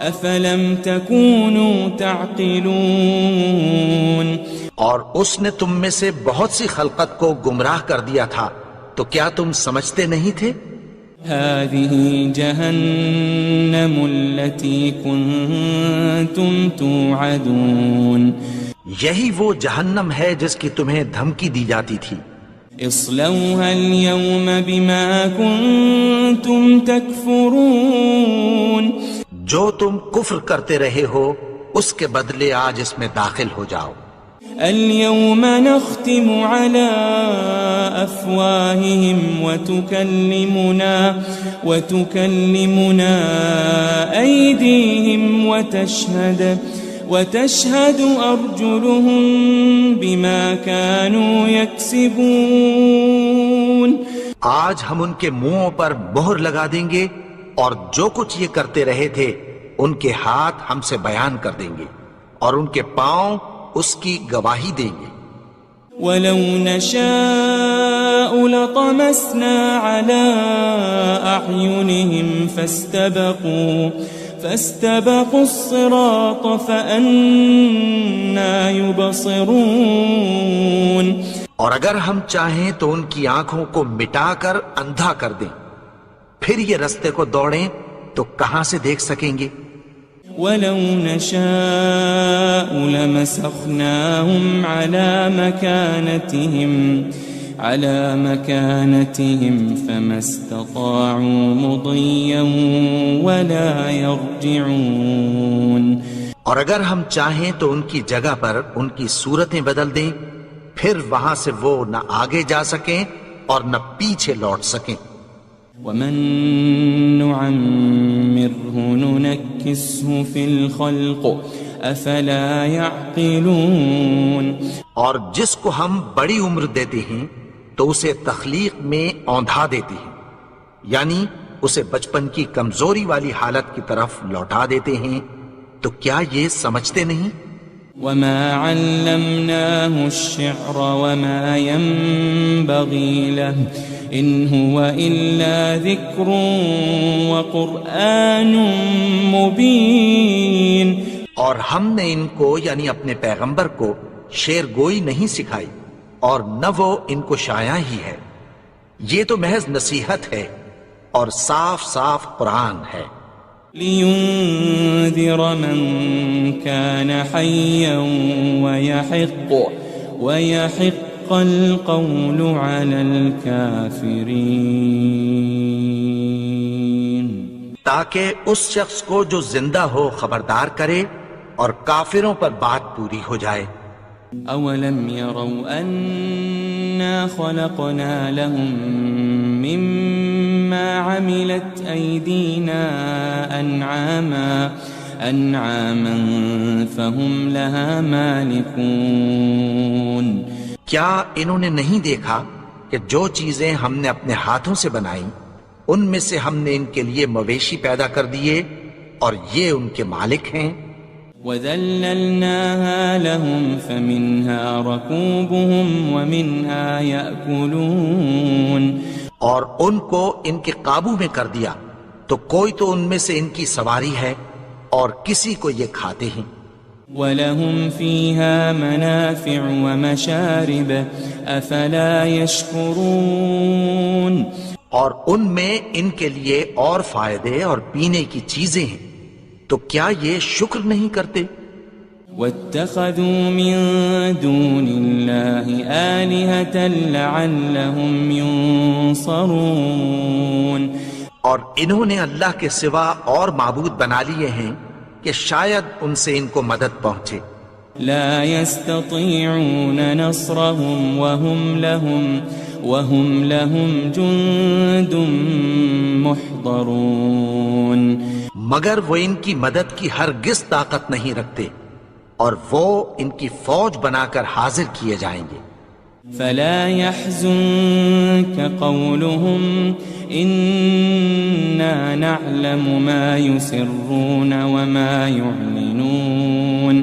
[SPEAKER 4] أَفَلَمْ تَكُونُوا تَعْقِلُونَ۔
[SPEAKER 2] اور اس نے تم میں سے بہت سی خلقت کو گمراہ کر دیا تھا، تو کیا تم سمجھتے نہیں تھے؟
[SPEAKER 4] هذه جهنم التي كنتم توعدون۔
[SPEAKER 2] یہی وہ جہنم ہے جس کی تمہیں دھمکی دی جاتی تھی۔
[SPEAKER 4] اصلوها اليوم بما كنتم تكفرون۔
[SPEAKER 2] جو تم کفر کرتے رہے ہو اس کے بدلے آج اس میں داخل ہو جاؤ۔
[SPEAKER 4] اليوم نختم على أفواههم وتكلمنا أيديهم وتشهد أرجلهم بما كانوا يكسبون.
[SPEAKER 2] آج ہم ان کے منہوں پر مہر لگا دیں گے اور جو کچھ یہ کرتے رہے تھے ان کے ہاتھ ہم سے بیان کر دیں گے اور ان کے پاؤں اس کی گواہی دیں گے.
[SPEAKER 4] وَلَوْ نَشَاءُ لَطَمَسْنَا عَلَىٰ أَعْيُنِهِمْ فَاسْتَبَقُوا الصِّرَاطَ فَأَنَّىٰ يُبْصِرُونَ.
[SPEAKER 2] اور اگر ہم چاہیں تو ان کی آنکھوں کو مٹا کر اندھا کر دیں، پھر یہ رستے کو دوڑیں تو کہاں سے دیکھ سکیں گے.
[SPEAKER 4] وَلَوْ نَشَاءُ لَمَسَخْنَاهُمْ عَلَى مَكَانَتِهِمْ فَمَا اسْتَطَاعُوا مُضِيًّا وَلَا يَرْجِعُونَ.
[SPEAKER 2] اور اگر ہم چاہیں تو ان کی جگہ پر ان کی صورتیں بدل دیں، پھر وہاں سے وہ نہ آگے جا سکیں اور نہ پیچھے لوٹ سکیں.
[SPEAKER 4] وَمَن نُعَمِّرْهُ نُنَكِّسْهُ فِي الْخَلْقِ أَفَلَا يَعْقِلُونَ.
[SPEAKER 2] اور جس کو ہم بڑی عمر دیتے ہیں تو اسے تخلیق میں اوندھا دیتے ہیں، یعنی اسے بچپن کی کمزوری والی حالت کی طرف لوٹا دیتے ہیں. تو کیا یہ سمجھتے نہیں؟
[SPEAKER 4] وَمَا عَلَّمْنَاهُ الشِّعْرَ وَمَا يَنبَغِي لَهُ إِنْ هُوَ إِلَّا ذِكْرٌ وَقُرْآنٌ مُبِينٌ.
[SPEAKER 2] اور ہم نے ان کو یعنی اپنے پیغمبر کو شعر گوئی نہیں سکھائی اور نہ وہ ان کو شایع ہی ہے، یہ تو محض نصیحت ہے اور صاف صاف قرآن ہے.
[SPEAKER 4] لِيُنذِرَ مَن كَانَ حَيًّا وَيَحِقَّ الْقَوْلُ عَلَى الْكَافِرِينَ.
[SPEAKER 2] تاکہ اس شخص کو جو زندہ ہو خبردار کرے اور کافروں پر بات پوری ہو جائے.
[SPEAKER 4] أَوَلَمْ يَرَوْا أَنَّا خَلَقْنَا لَهُم مِّمَّا عَمِلَتْ أَيْدِينَا أَنْعَامًا فَهُمْ لَهَا مَالِكُونَ.
[SPEAKER 2] کیا انہوں نے نہیں دیکھا کہ جو چیزیں ہم نے اپنے ہاتھوں سے بنائیں ان میں سے ہم نے ان کے لیے مویشی پیدا کر دیے اور یہ ان کے مالک ہیں.
[SPEAKER 4] وَذَلَّلْنَاهَا لَهُمْ فَمِنْهَا رَكُوبُهُمْ وَمِنْهَا يَأْكُلُونَ. اور ان کو ان کے قابو میں کر دیا تو کوئی تو ان میں سے ان کی سواری ہے اور کسی کو یہ کھاتے ہیں. وَلَهُمْ فِيهَا مَنَافِعُ وَمَشَارِبُ أَفَلَا يَشْكُرُونَ.
[SPEAKER 2] اور ان میں ان کے لیے اور فائدے اور پینے کی چیزیں ہیں، تو کیا یہ شکر نہیں کرتے؟
[SPEAKER 4] وَاتَّخَذُوا مِن دُونِ اللَّهِ آلِهَةً لَعَلَّهُمْ يُنصَرُونَ.
[SPEAKER 2] اور انہوں نے اللہ کے سوا اور معبود بنا لیے ہیں کہ شاید ان سے ان کو مدد پہنچے.
[SPEAKER 4] لا يستطيعون نصرهم وهم لهم جند محضرون.
[SPEAKER 2] مگر وہ ان کی مدد کی ہرگز طاقت نہیں رکھتے اور وہ ان کی فوج بنا کر حاضر کیے جائیں گے.
[SPEAKER 4] فلا يحزنك قولهم إنا نعلم ما يسرون وما يعلنون.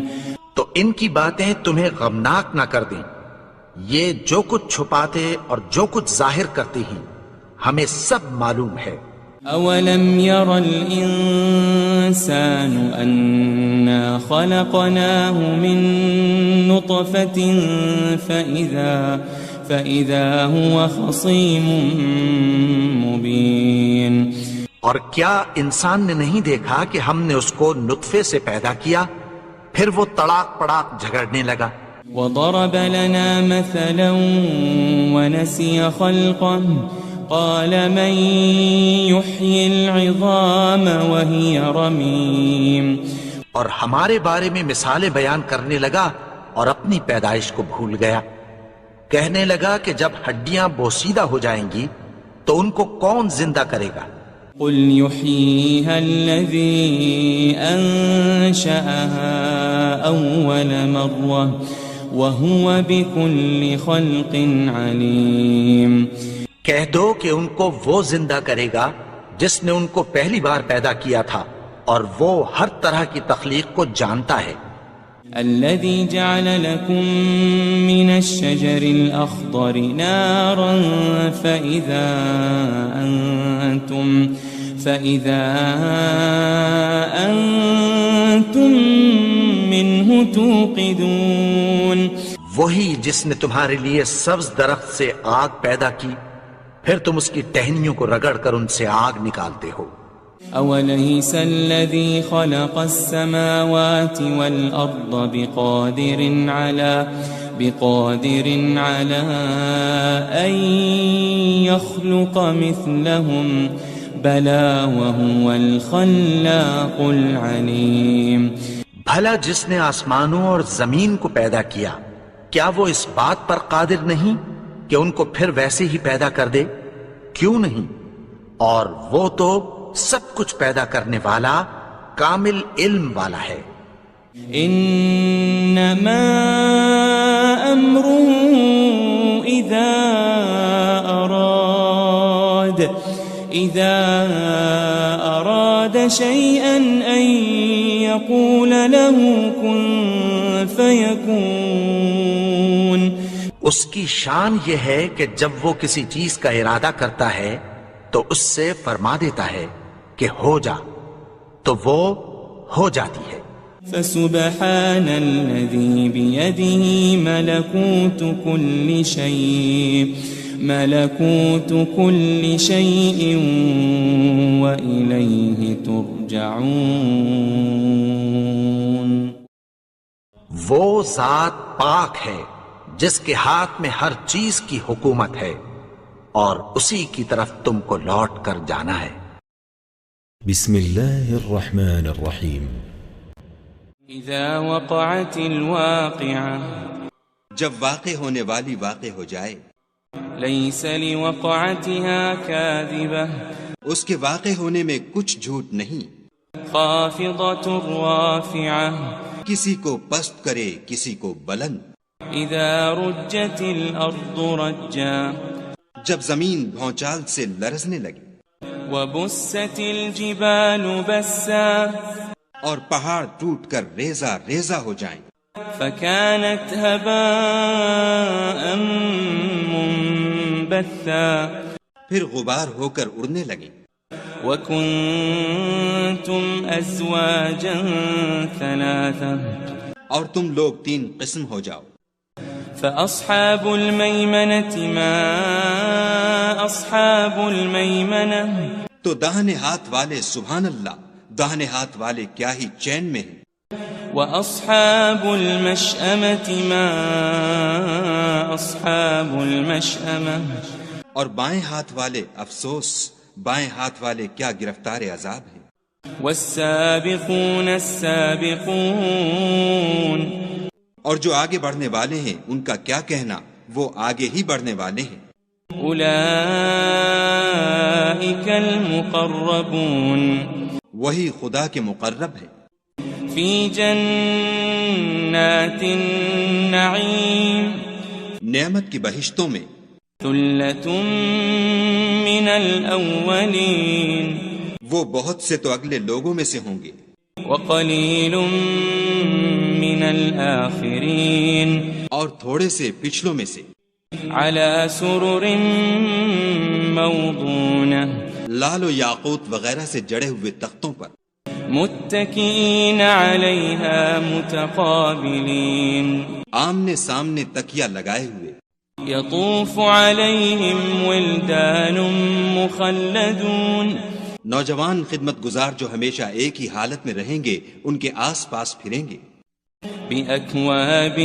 [SPEAKER 2] تو ان کی باتیں تمہیں غمناک نہ کر دیں، یہ جو کچھ چھپاتے اور جو کچھ ظاہر کرتے ہیں ہمیں سب معلوم ہے.
[SPEAKER 4] أولم ير الإنسان أنا خلقناه من نطفة فإذا هو خصيم مبين.
[SPEAKER 2] اور کیا انسان نے نہیں دیکھا کہ ہم نے اس کو نطفے سے پیدا کیا پھر وہ تڑاک پڑاک جھگڑنے لگا.
[SPEAKER 4] وضرب لنا مثلا ونسي خلقه قال من يحيي العظام وهي رميم.
[SPEAKER 2] اور ہمارے بارے میں مثالیں بیان کرنے لگا اور اپنی پیدائش کو بھول گیا. کہنے لگا کہ جب ہڈیاں بوسیدہ ہو جائیں گی تو ان کو کون زندہ کرے گا؟
[SPEAKER 1] قل يحييها الذي أنشأها أول مرة وهو بكل خلق عليم.
[SPEAKER 2] کہہ دو کہ ان کو وہ زندہ کرے گا جس نے ان کو پہلی بار پیدا کیا تھا اور وہ ہر طرح کی تخلیق کو جانتا ہے.
[SPEAKER 1] الذي جعل لكم من الشجر الأخضر نارا فإذا أنتم منه توقدون.
[SPEAKER 2] وہی جس نے تمہارے لیے سبز درخت سے آگ پیدا کی پھر تم اس کی ٹہنیوں کو رگڑ کر ان سے آگ نکالتے ہو.
[SPEAKER 1] أوليس الذي خلق السماوات والأرض بقادر على أن يخلق مثلهم بلى وهو الخلاق العليم.
[SPEAKER 2] بھلا جس نے آسمانوں اور زمین کو پیدا کیا کیا وہ اس بات پر قادر نہیں کہ ان کو پھر ویسے ہی پیدا کر دے؟ کیوں نہیں؟ اور وہ تو سب کچھ پیدا کرنے والا کامل علم والا ہے.
[SPEAKER 1] انما امره اذا اراد شيئا ان يقول له كن فيكون.
[SPEAKER 2] اس کی شان یہ ہے کہ جب وہ کسی چیز کا ارادہ کرتا ہے تو اس سے فرما دیتا ہے کہ ہو جا تو وہ ہو جاتی ہے.
[SPEAKER 1] فسبحان الذي بيده ملكوت كل شيء وإليه ترجعون.
[SPEAKER 2] وہ ذات پاک ہے جس کے ہاتھ میں ہر چیز کی حکومت ہے اور اسی کی طرف تم کو لوٹ کر جانا ہے.
[SPEAKER 3] بسم اللہ الرحمن الرحیم.
[SPEAKER 1] اذا وقعت الواقعة
[SPEAKER 5] جب واقع ہونے والی واقع ہو جائے.
[SPEAKER 1] ليس لوقعتها كاذبة
[SPEAKER 5] اس کے واقع ہونے میں کچھ جھوٹ نہیں.
[SPEAKER 1] خافضة رافعة
[SPEAKER 5] کسی کو پست کرے کسی کو بلند.
[SPEAKER 1] اذا رجت الارض رجا
[SPEAKER 5] جب زمین بھونچال سے لرزنے لگی.
[SPEAKER 1] وبست الجبال بسا
[SPEAKER 5] اور پہاڑ ٹوٹ کر ریزہ ریزہ ہو جائیں.
[SPEAKER 1] فكانت هباء منبثا
[SPEAKER 5] پھر غبار ہو کر اڑنے لگیں.
[SPEAKER 1] وكنتم ازواجا ثلاثا
[SPEAKER 5] اور تم لوگ 3 قسم ہو جاؤ.
[SPEAKER 1] فأصحاب الميمنة ما أصحاب الميمنة
[SPEAKER 5] تو داہنے ہاتھ والے سبحان اللہ داہنے ہاتھ والے کیا ہی چین میں ہیں.
[SPEAKER 1] وأصحاب المشأمة ما أصحاب المشأمة
[SPEAKER 5] اور بائیں ہاتھ والے افسوس بائیں ہاتھ والے کیا گرفتار عذاب ہیں.
[SPEAKER 1] والسابقون السابقون
[SPEAKER 5] اور جو آگے بڑھنے والے ہیں ان کا کیا کہنا وہ آگے ہی بڑھنے والے ہیں.
[SPEAKER 1] اولئک المقربون
[SPEAKER 5] وہی خدا کے مقرب ہیں.
[SPEAKER 1] فی جنات النعیم
[SPEAKER 5] نعمت کی بہشتوں میں.
[SPEAKER 1] ثلۃ من الاولین
[SPEAKER 5] وہ بہت سے تو اگلے لوگوں میں سے ہوں گے.
[SPEAKER 1] وقلیل من الآخرین
[SPEAKER 5] اور تھوڑے سے پچھلوں میں سے.
[SPEAKER 1] علی سرر موضونہ
[SPEAKER 5] لال و یاقوت وغیرہ سے جڑے ہوئے تختوں پر.
[SPEAKER 1] متکئین علیہا متقابلین
[SPEAKER 5] آمنے سامنے تکیہ لگائے ہوئے.
[SPEAKER 1] یطوف علیہم ولدان مخلدون
[SPEAKER 5] نوجوان خدمت گزار جو ہمیشہ ایک ہی حالت میں رہیں گے ان کے آس پاس پھریں گے.
[SPEAKER 1] بأكواب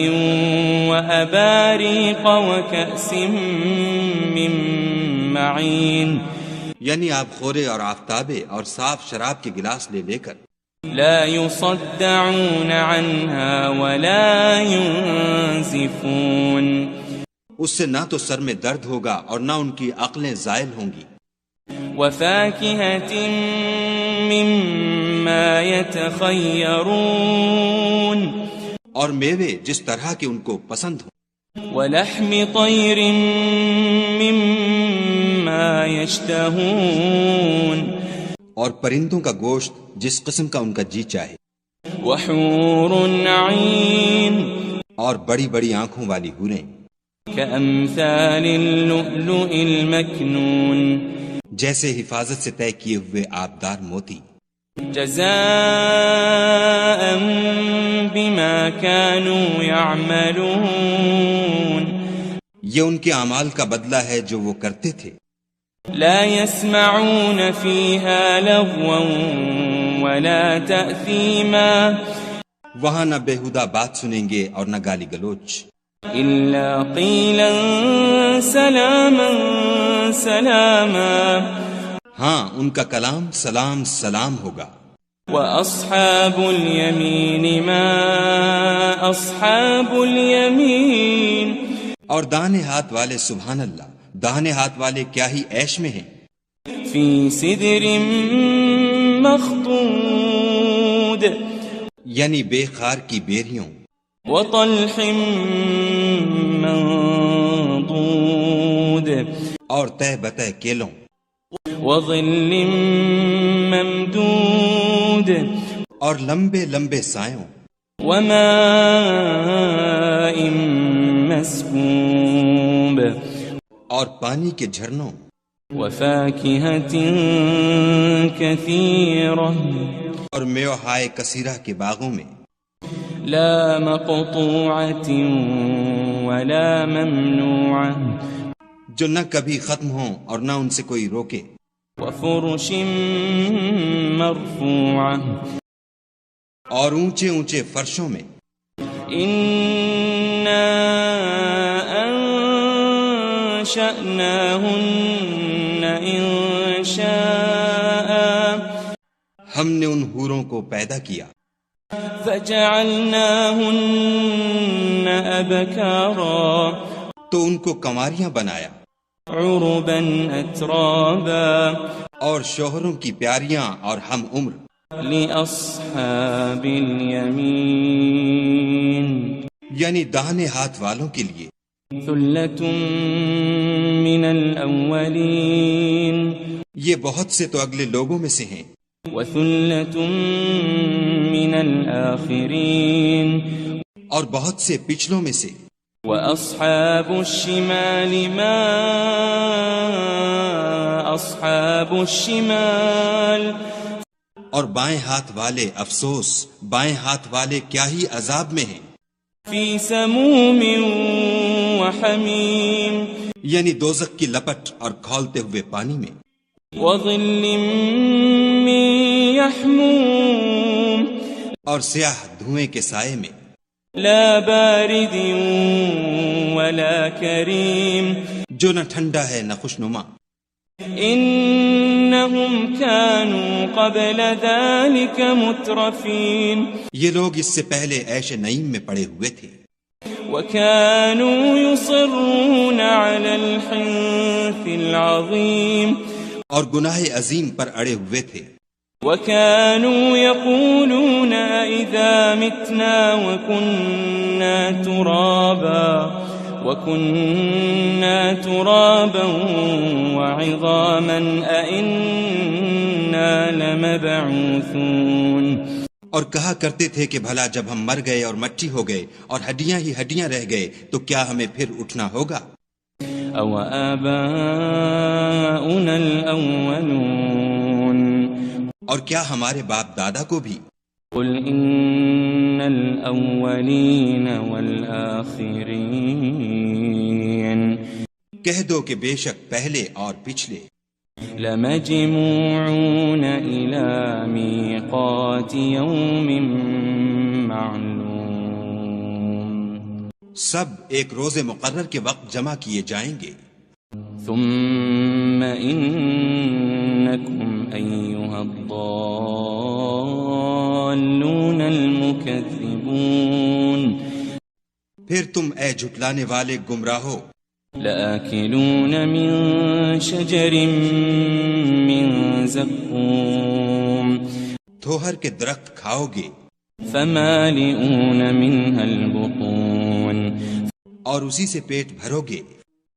[SPEAKER 1] وأباريق وكأس من معين
[SPEAKER 5] یعنی آب خورے اور آفتابے اور صاف شراب کے گلاس لے لے کر.
[SPEAKER 1] لا يصدعون عنها ولا ينزفون
[SPEAKER 5] اس سے نہ تو سر میں درد ہوگا اور نہ ان کی عقلیں زائل ہوں گی.
[SPEAKER 1] وفاكهة مما يتخيرون
[SPEAKER 5] اور میوے جس طرح کے ان کو پسند ہوں.
[SPEAKER 1] ولحم طير مما يشتهون
[SPEAKER 5] اور پرندوں کا گوشت جس قسم کا ان کا جی چاہے.
[SPEAKER 1] وحور عين
[SPEAKER 5] اور بڑی بڑی آنکھوں والی حوریں
[SPEAKER 1] كأمثال اللؤلؤ المكنون
[SPEAKER 5] جیسے حفاظت سے طے کیے ہوئے آبدار موتی.
[SPEAKER 1] جزاء بما كانوا يعملون
[SPEAKER 5] یہ ان کے اعمال کا بدلہ ہے جو وہ کرتے تھے.
[SPEAKER 1] لا يسمعون فيها لغوا ولا تأثيما
[SPEAKER 5] وہاں نہ بےہودہ بات سنیں گے اور نہ گالی گلوچ.
[SPEAKER 1] إلا قيلا سلاما سلاما
[SPEAKER 5] ہاں ان کا کلام سلام سلام ہوگا.
[SPEAKER 1] وأصحاب اليمين ما أصحاب اليمين
[SPEAKER 5] اور داہنے ہاتھ والے سبحان اللہ داہنے ہاتھ والے کیا ہی عیش میں ہیں.
[SPEAKER 1] في سدر مخضود
[SPEAKER 5] یعنی بے خار کی بیریوں
[SPEAKER 1] وطلح منضود
[SPEAKER 5] اور تہ بتہ کیلوں
[SPEAKER 1] وظل ممدود
[SPEAKER 5] اور لمبے لمبے سایوں
[SPEAKER 1] وماء مسكوب
[SPEAKER 5] اور پانی کے جھرنوں
[SPEAKER 1] وفاكهة كثيرة
[SPEAKER 5] اور میوہائے کثیرہ کے باغوں میں
[SPEAKER 1] لا مقطوعة ولا ممنوعة
[SPEAKER 5] جو نہ کبھی ختم ہوں اور نہ ان سے کوئی روکے.
[SPEAKER 1] وفرش مرفوعة
[SPEAKER 5] اور اونچے اونچے فرشوں میں.
[SPEAKER 1] إنا أنشأناهن إنشاء
[SPEAKER 5] ہم نے ان حوروں کو پیدا کیا
[SPEAKER 1] فجعلناهن أبكارا
[SPEAKER 5] تو ان کو کنواریاں بنایا
[SPEAKER 1] عربا أترابا
[SPEAKER 5] اور شوہروں کی پیاریاں اور ہم عمر.
[SPEAKER 1] لأصحاب اليمين
[SPEAKER 5] یعنی داہنے ہاتھ والوں کے لیے.
[SPEAKER 1] ثلة من الأولين
[SPEAKER 5] یہ بہت سے تو اگلے لوگوں میں سے ہیں.
[SPEAKER 1] وثلة من الآخرين
[SPEAKER 5] اور بہت سے پچھلوں میں سے.
[SPEAKER 1] وأصحاب الشمال ما أصحاب الشمال
[SPEAKER 5] اور بائیں ہاتھ والے افسوس بائیں ہاتھ والے کیا ہی عذاب میں ہیں.
[SPEAKER 1] في سموم وحميم
[SPEAKER 5] یعنی دوزخ کی لپٹ اور کھولتے ہوئے پانی میں.
[SPEAKER 1] وظل من يحموم
[SPEAKER 5] اور سیاہ دھوئیں کے سائے میں.
[SPEAKER 1] لا بارد ولا كريم
[SPEAKER 5] جو نہ ٹھنڈا ہے نہ خوشنما.
[SPEAKER 1] إنهم كانوا قبل ذلك مترفين
[SPEAKER 5] یہ لوگ اس سے پہلے عیش نعیم میں پڑے ہوئے تھے.
[SPEAKER 1] وكانوا يصرون على الحنث العظيم
[SPEAKER 5] اور گناہ عظیم پر اڑے ہوئے تھے.
[SPEAKER 1] وكانوا يقولون إذا متنا وكنا ترابا وعظاما أئنا لمبعوثون
[SPEAKER 5] اور کہا کرتے تھے کہ بھلا جب ہم مر گئے اور مٹی ہو گئے اور ہڈیاں ہی ہڈیاں رہ گئے تو کیا ہمیں پھر اٹھنا ہوگا.
[SPEAKER 1] أو آباؤنا الأولون
[SPEAKER 5] اور کیا ہمارے باپ دادا کو بھی.
[SPEAKER 1] قل إن الأولين والآخرين
[SPEAKER 5] کہہ دو کہ بے شک پہلے اور پچھلے
[SPEAKER 1] لمجموعون إلى ميقات يوم معلوم
[SPEAKER 5] سب ایک روز مقرر کے وقت جمع کیے جائیں گے.
[SPEAKER 1] ثم إنكم أيها الضالون
[SPEAKER 5] پھر تم اے جھٹلانے والے گمراہو
[SPEAKER 1] لآكلون من شجر من زقوم
[SPEAKER 5] دھوہر کے درخت کھاؤ گے
[SPEAKER 1] فمالئون منها البطون
[SPEAKER 5] اور اسی سے پیٹ بھرو گے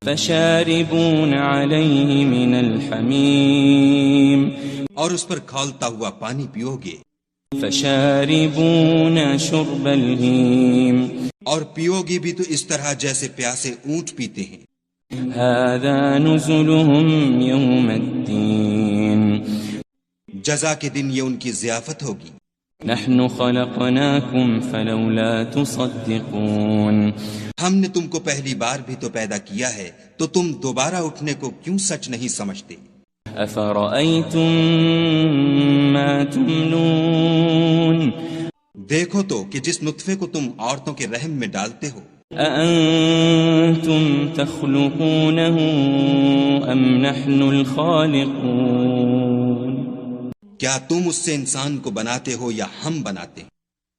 [SPEAKER 1] فشاربون عليه من الحميم
[SPEAKER 5] اور اس پر کھولتا ہوا پانی پیو گے
[SPEAKER 1] فشاربون شرب الهيم
[SPEAKER 5] اور پیو گے بھی تو اس طرح جیسے پیاسے اونٹ پیتے ہیں
[SPEAKER 1] هذا نزلهم يوم الدين
[SPEAKER 5] جزا کے دن یہ ان کی ضیافت ہوگی
[SPEAKER 1] نحن خلقناكم فلولا تصدقون
[SPEAKER 5] ہم نے تم کو پہلی بار بھی تو پیدا کیا ہے تو تم دوبارہ اٹھنے کو کیوں سچ نہیں سمجھتے
[SPEAKER 1] افرأيتم ما تمنون
[SPEAKER 5] دیکھو تو کہ جس نطفے کو تم عورتوں کے رحم میں ڈالتے ہو
[SPEAKER 1] أأنتم تخلقونه أم نحن الخالقون
[SPEAKER 5] کیا تم اس سے انسان کو بناتے ہو یا ہم بناتے ہیں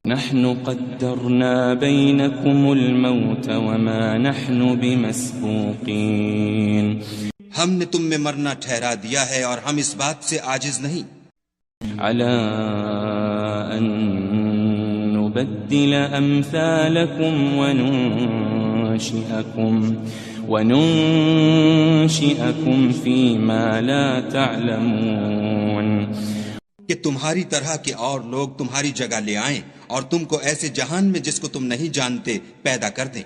[SPEAKER 1] نحن قدرنا بينكم الموت وما نحن بمسبوقين
[SPEAKER 5] ہم نے تم میں مرنا ٹھہرا دیا ہے اور ہم اس بات سے عاجز نہیں
[SPEAKER 1] على أن نبدل أمثالكم وننشئكم فيما لا تعلمون
[SPEAKER 5] کہ تمہاری طرح کے اور لوگ تمہاری جگہ لے آئیں اور تم کو ایسے جہان میں جس کو تم نہیں جانتے پیدا کر دیں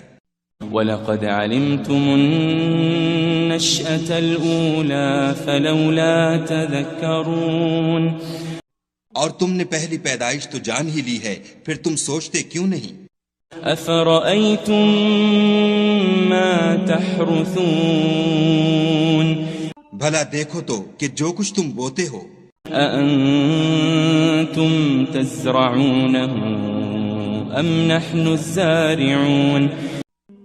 [SPEAKER 1] وَلَقَدْ عَلِمْتُمُ النَّشْأَةَ الْأُولَى فَلَوْلَا تَذَكَّرُونَ
[SPEAKER 5] اور تم نے پہلی پیدائش تو جان ہی لی ہے پھر تم سوچتے کیوں نہیں
[SPEAKER 1] أَفَرَأَيْتُم مَّا تَحْرُثُونَ
[SPEAKER 5] بھلا دیکھو تو کہ جو کچھ تم بوتے ہو
[SPEAKER 1] أَأَنتُمْ تَزْرَعُونَهُ أَمْ نَحْنُ الزَّارِعُونَ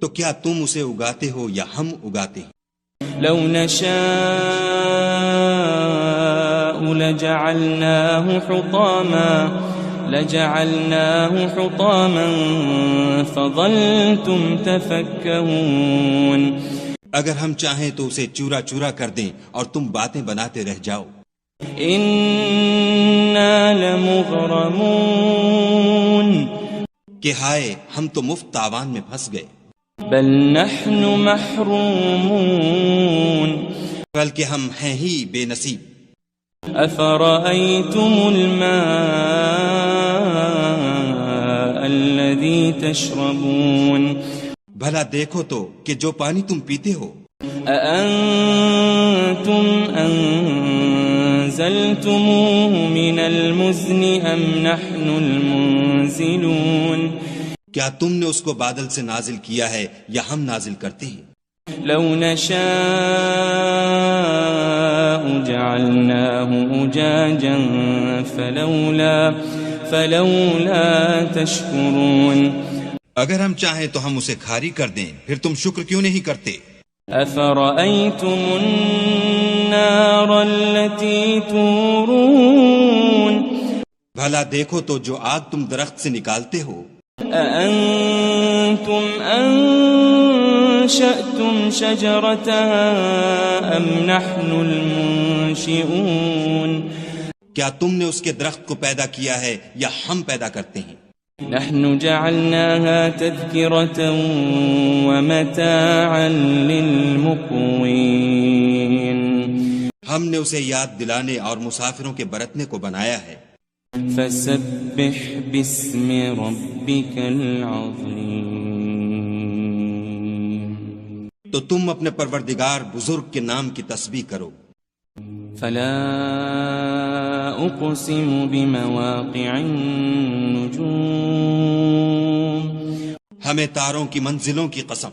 [SPEAKER 5] تو کیا تم اسے اگاتے ہو یا ہم اگاتے ہیں
[SPEAKER 1] لو نشاء لجعلناه حطاما فظلتم تفكهون
[SPEAKER 5] اگر ہم چاہیں تو اسے چورا چورا کر دیں اور تم باتیں بناتے رہ جاؤ
[SPEAKER 1] إنا لمغرمون
[SPEAKER 5] کہ ہائے ہم تو مفت تاوان میں پھنس گئے
[SPEAKER 1] بل نحن محرومون
[SPEAKER 5] بلکہ ہم ہیں ہی بے نصیب
[SPEAKER 1] أفرأيتم الماء الذي تشربون
[SPEAKER 5] بھلا دیکھو تو کہ جو پانی تم پیتے ہو
[SPEAKER 1] أأنتم أنزلتموه من المزن أم نحن المنزلون
[SPEAKER 5] کیا تم نے اس کو بادل سے نازل کیا ہے یا ہم نازل کرتے ہیں
[SPEAKER 1] لو نشاء جعلناه أجاجا فلولا تشكرون
[SPEAKER 5] اگر ہم چاہیں تو ہم اسے کھاری کر دیں پھر تم شکر کیوں نہیں کرتے
[SPEAKER 1] أفرأيتم النار التي تورون
[SPEAKER 5] بھلا دیکھو تو جو آگ تم درخت سے نکالتے ہو
[SPEAKER 1] أأنتم أنشأتم شجرتها أم نحن المنشئون
[SPEAKER 5] کیا تم نے اس کے درخت کو پیدا کیا ہے یا ہم پیدا کرتے ہیں
[SPEAKER 1] نحن جعلناها تذكرة ومتاعا للمقوين
[SPEAKER 5] ہم نے اسے یاد دلانے اور مسافروں کے برتنے کو بنایا ہے
[SPEAKER 1] فسبح باسم ربك العظيم
[SPEAKER 5] تو تم اپنے پروردگار بزرگ کے نام کی تسبیح کرو
[SPEAKER 1] فلا أقسم بمواقع النجوم
[SPEAKER 5] ہمیں تاروں کی منزلوں کی قسم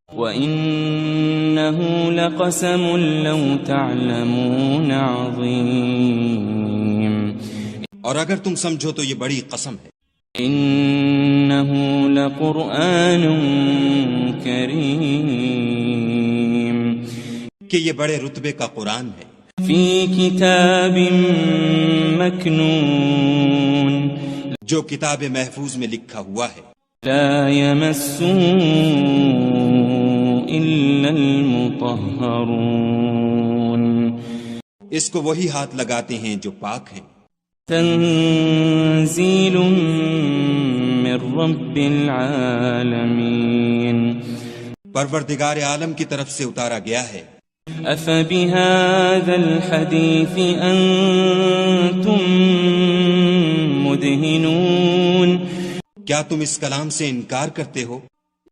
[SPEAKER 1] وإنه لقسم لو تعلمون عظيم
[SPEAKER 5] اور اگر تم سمجھو تو یہ بڑی قسم ہے
[SPEAKER 1] إنه لقرآن كريم
[SPEAKER 5] کہ یہ بڑے رتبے کا قرآن ہے
[SPEAKER 1] في كتاب مكنون
[SPEAKER 5] جو کتاب محفوظ میں لکھا ہوا ہے
[SPEAKER 1] لا يمسه إلا المطهرون
[SPEAKER 5] اس کو وہی ہاتھ لگاتے ہیں جو پاک ہیں۔
[SPEAKER 1] تنزيل من رب العالمين
[SPEAKER 5] پروردگار عالم کی طرف سے اتارا گیا ہے۔
[SPEAKER 1] أفبهذا الحديث أنتم مدهنون
[SPEAKER 5] کیا تم اس کلام سے انکار کرتے ہو؟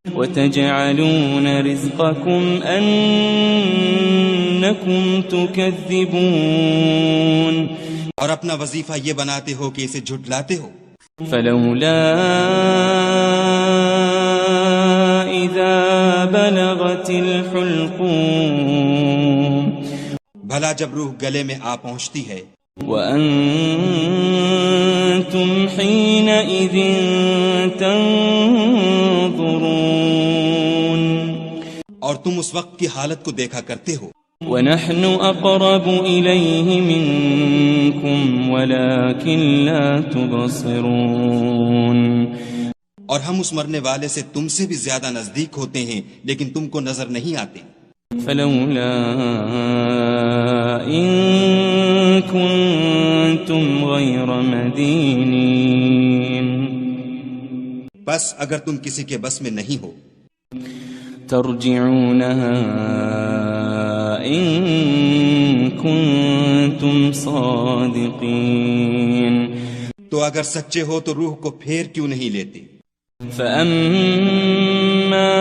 [SPEAKER 1] وتجعلون رزقكم أنكم تكذبون
[SPEAKER 5] اور اپنا وظیفہ یہ بناتے ہو کہ اسے جھٹلاتے ہو۔
[SPEAKER 1] فلولا إذا بلغت الحلقوم
[SPEAKER 5] بھلا جب روح گلے میں آ پہنچتی ہے،
[SPEAKER 1] وأنتم حينئذ تنظرون
[SPEAKER 5] اور تم اس وقت کی حالت کو دیکھا کرتے ہو۔
[SPEAKER 1] ونحن أقرب إليه منكم ولكن لا تبصرون
[SPEAKER 5] اور ہم اس مرنے والے سے تم سے بھی زیادہ نزدیک ہوتے ہیں لیکن تم کو نظر نہیں آتے۔
[SPEAKER 1] فلولا إن كنتم غير مدينين
[SPEAKER 5] بس اگر تم کسی کے بس میں نہیں ہو،
[SPEAKER 1] ترجعونها إن كنتم صادقين
[SPEAKER 5] تو اگر سچے ہو تو روح کو پھیر کیوں نہیں لیتے؟
[SPEAKER 1] فأما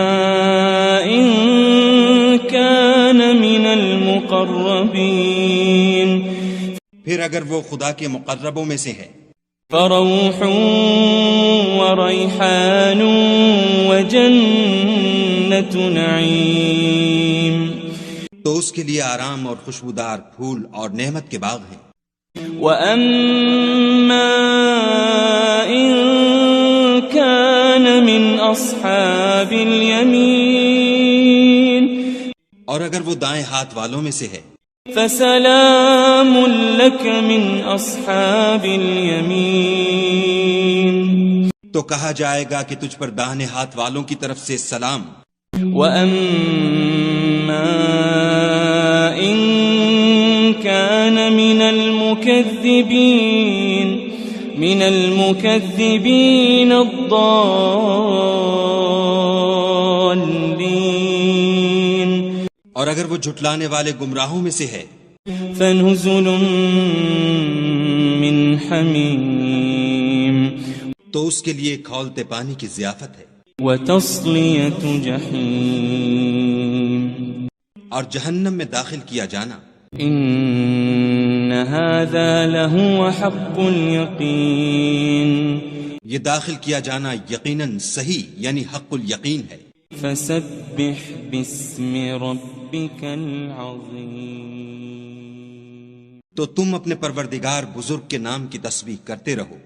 [SPEAKER 1] إن كان من المقربين
[SPEAKER 5] پھر اگر وہ خدا کے مقربوں میں سے ہے،
[SPEAKER 1] فروح وريحان وجنة نعيم
[SPEAKER 5] تو اس کے لیے آرام اور خوشبودار پھول اور نعمت کے باغ ہیں۔
[SPEAKER 1] وأما إن كان من أصحاب اليمين
[SPEAKER 5] اور اگر وہ دائیں ہاتھ والوں میں سے ہے،
[SPEAKER 1] فسلام لك من أصحاب اليمين
[SPEAKER 5] تو کہا جائے گا کہ تجھ پر داہنے ہاتھ والوں کی طرف سے سلام۔
[SPEAKER 1] وأما إن كان من المكذبين الضالين
[SPEAKER 5] اور اگر وہ جھٹلانے والے گمراہوں میں سے ہے،
[SPEAKER 1] فنزل من حمیم
[SPEAKER 5] تو اس کے لیے کھولتے پانی کی ضیافت ہے،
[SPEAKER 1] وتصلیۃ جحیم
[SPEAKER 5] اور جہنم میں داخل کیا جانا۔
[SPEAKER 1] ان هذا لهو حق اليقین
[SPEAKER 5] یہ داخل کیا جانا یقیناً صحیح یعنی حق الیقین ہے۔
[SPEAKER 1] فسبح باسم ربك العظیم
[SPEAKER 5] تو تم اپنے پروردگار بزرگ کے نام کی تسبیح کرتے رہو۔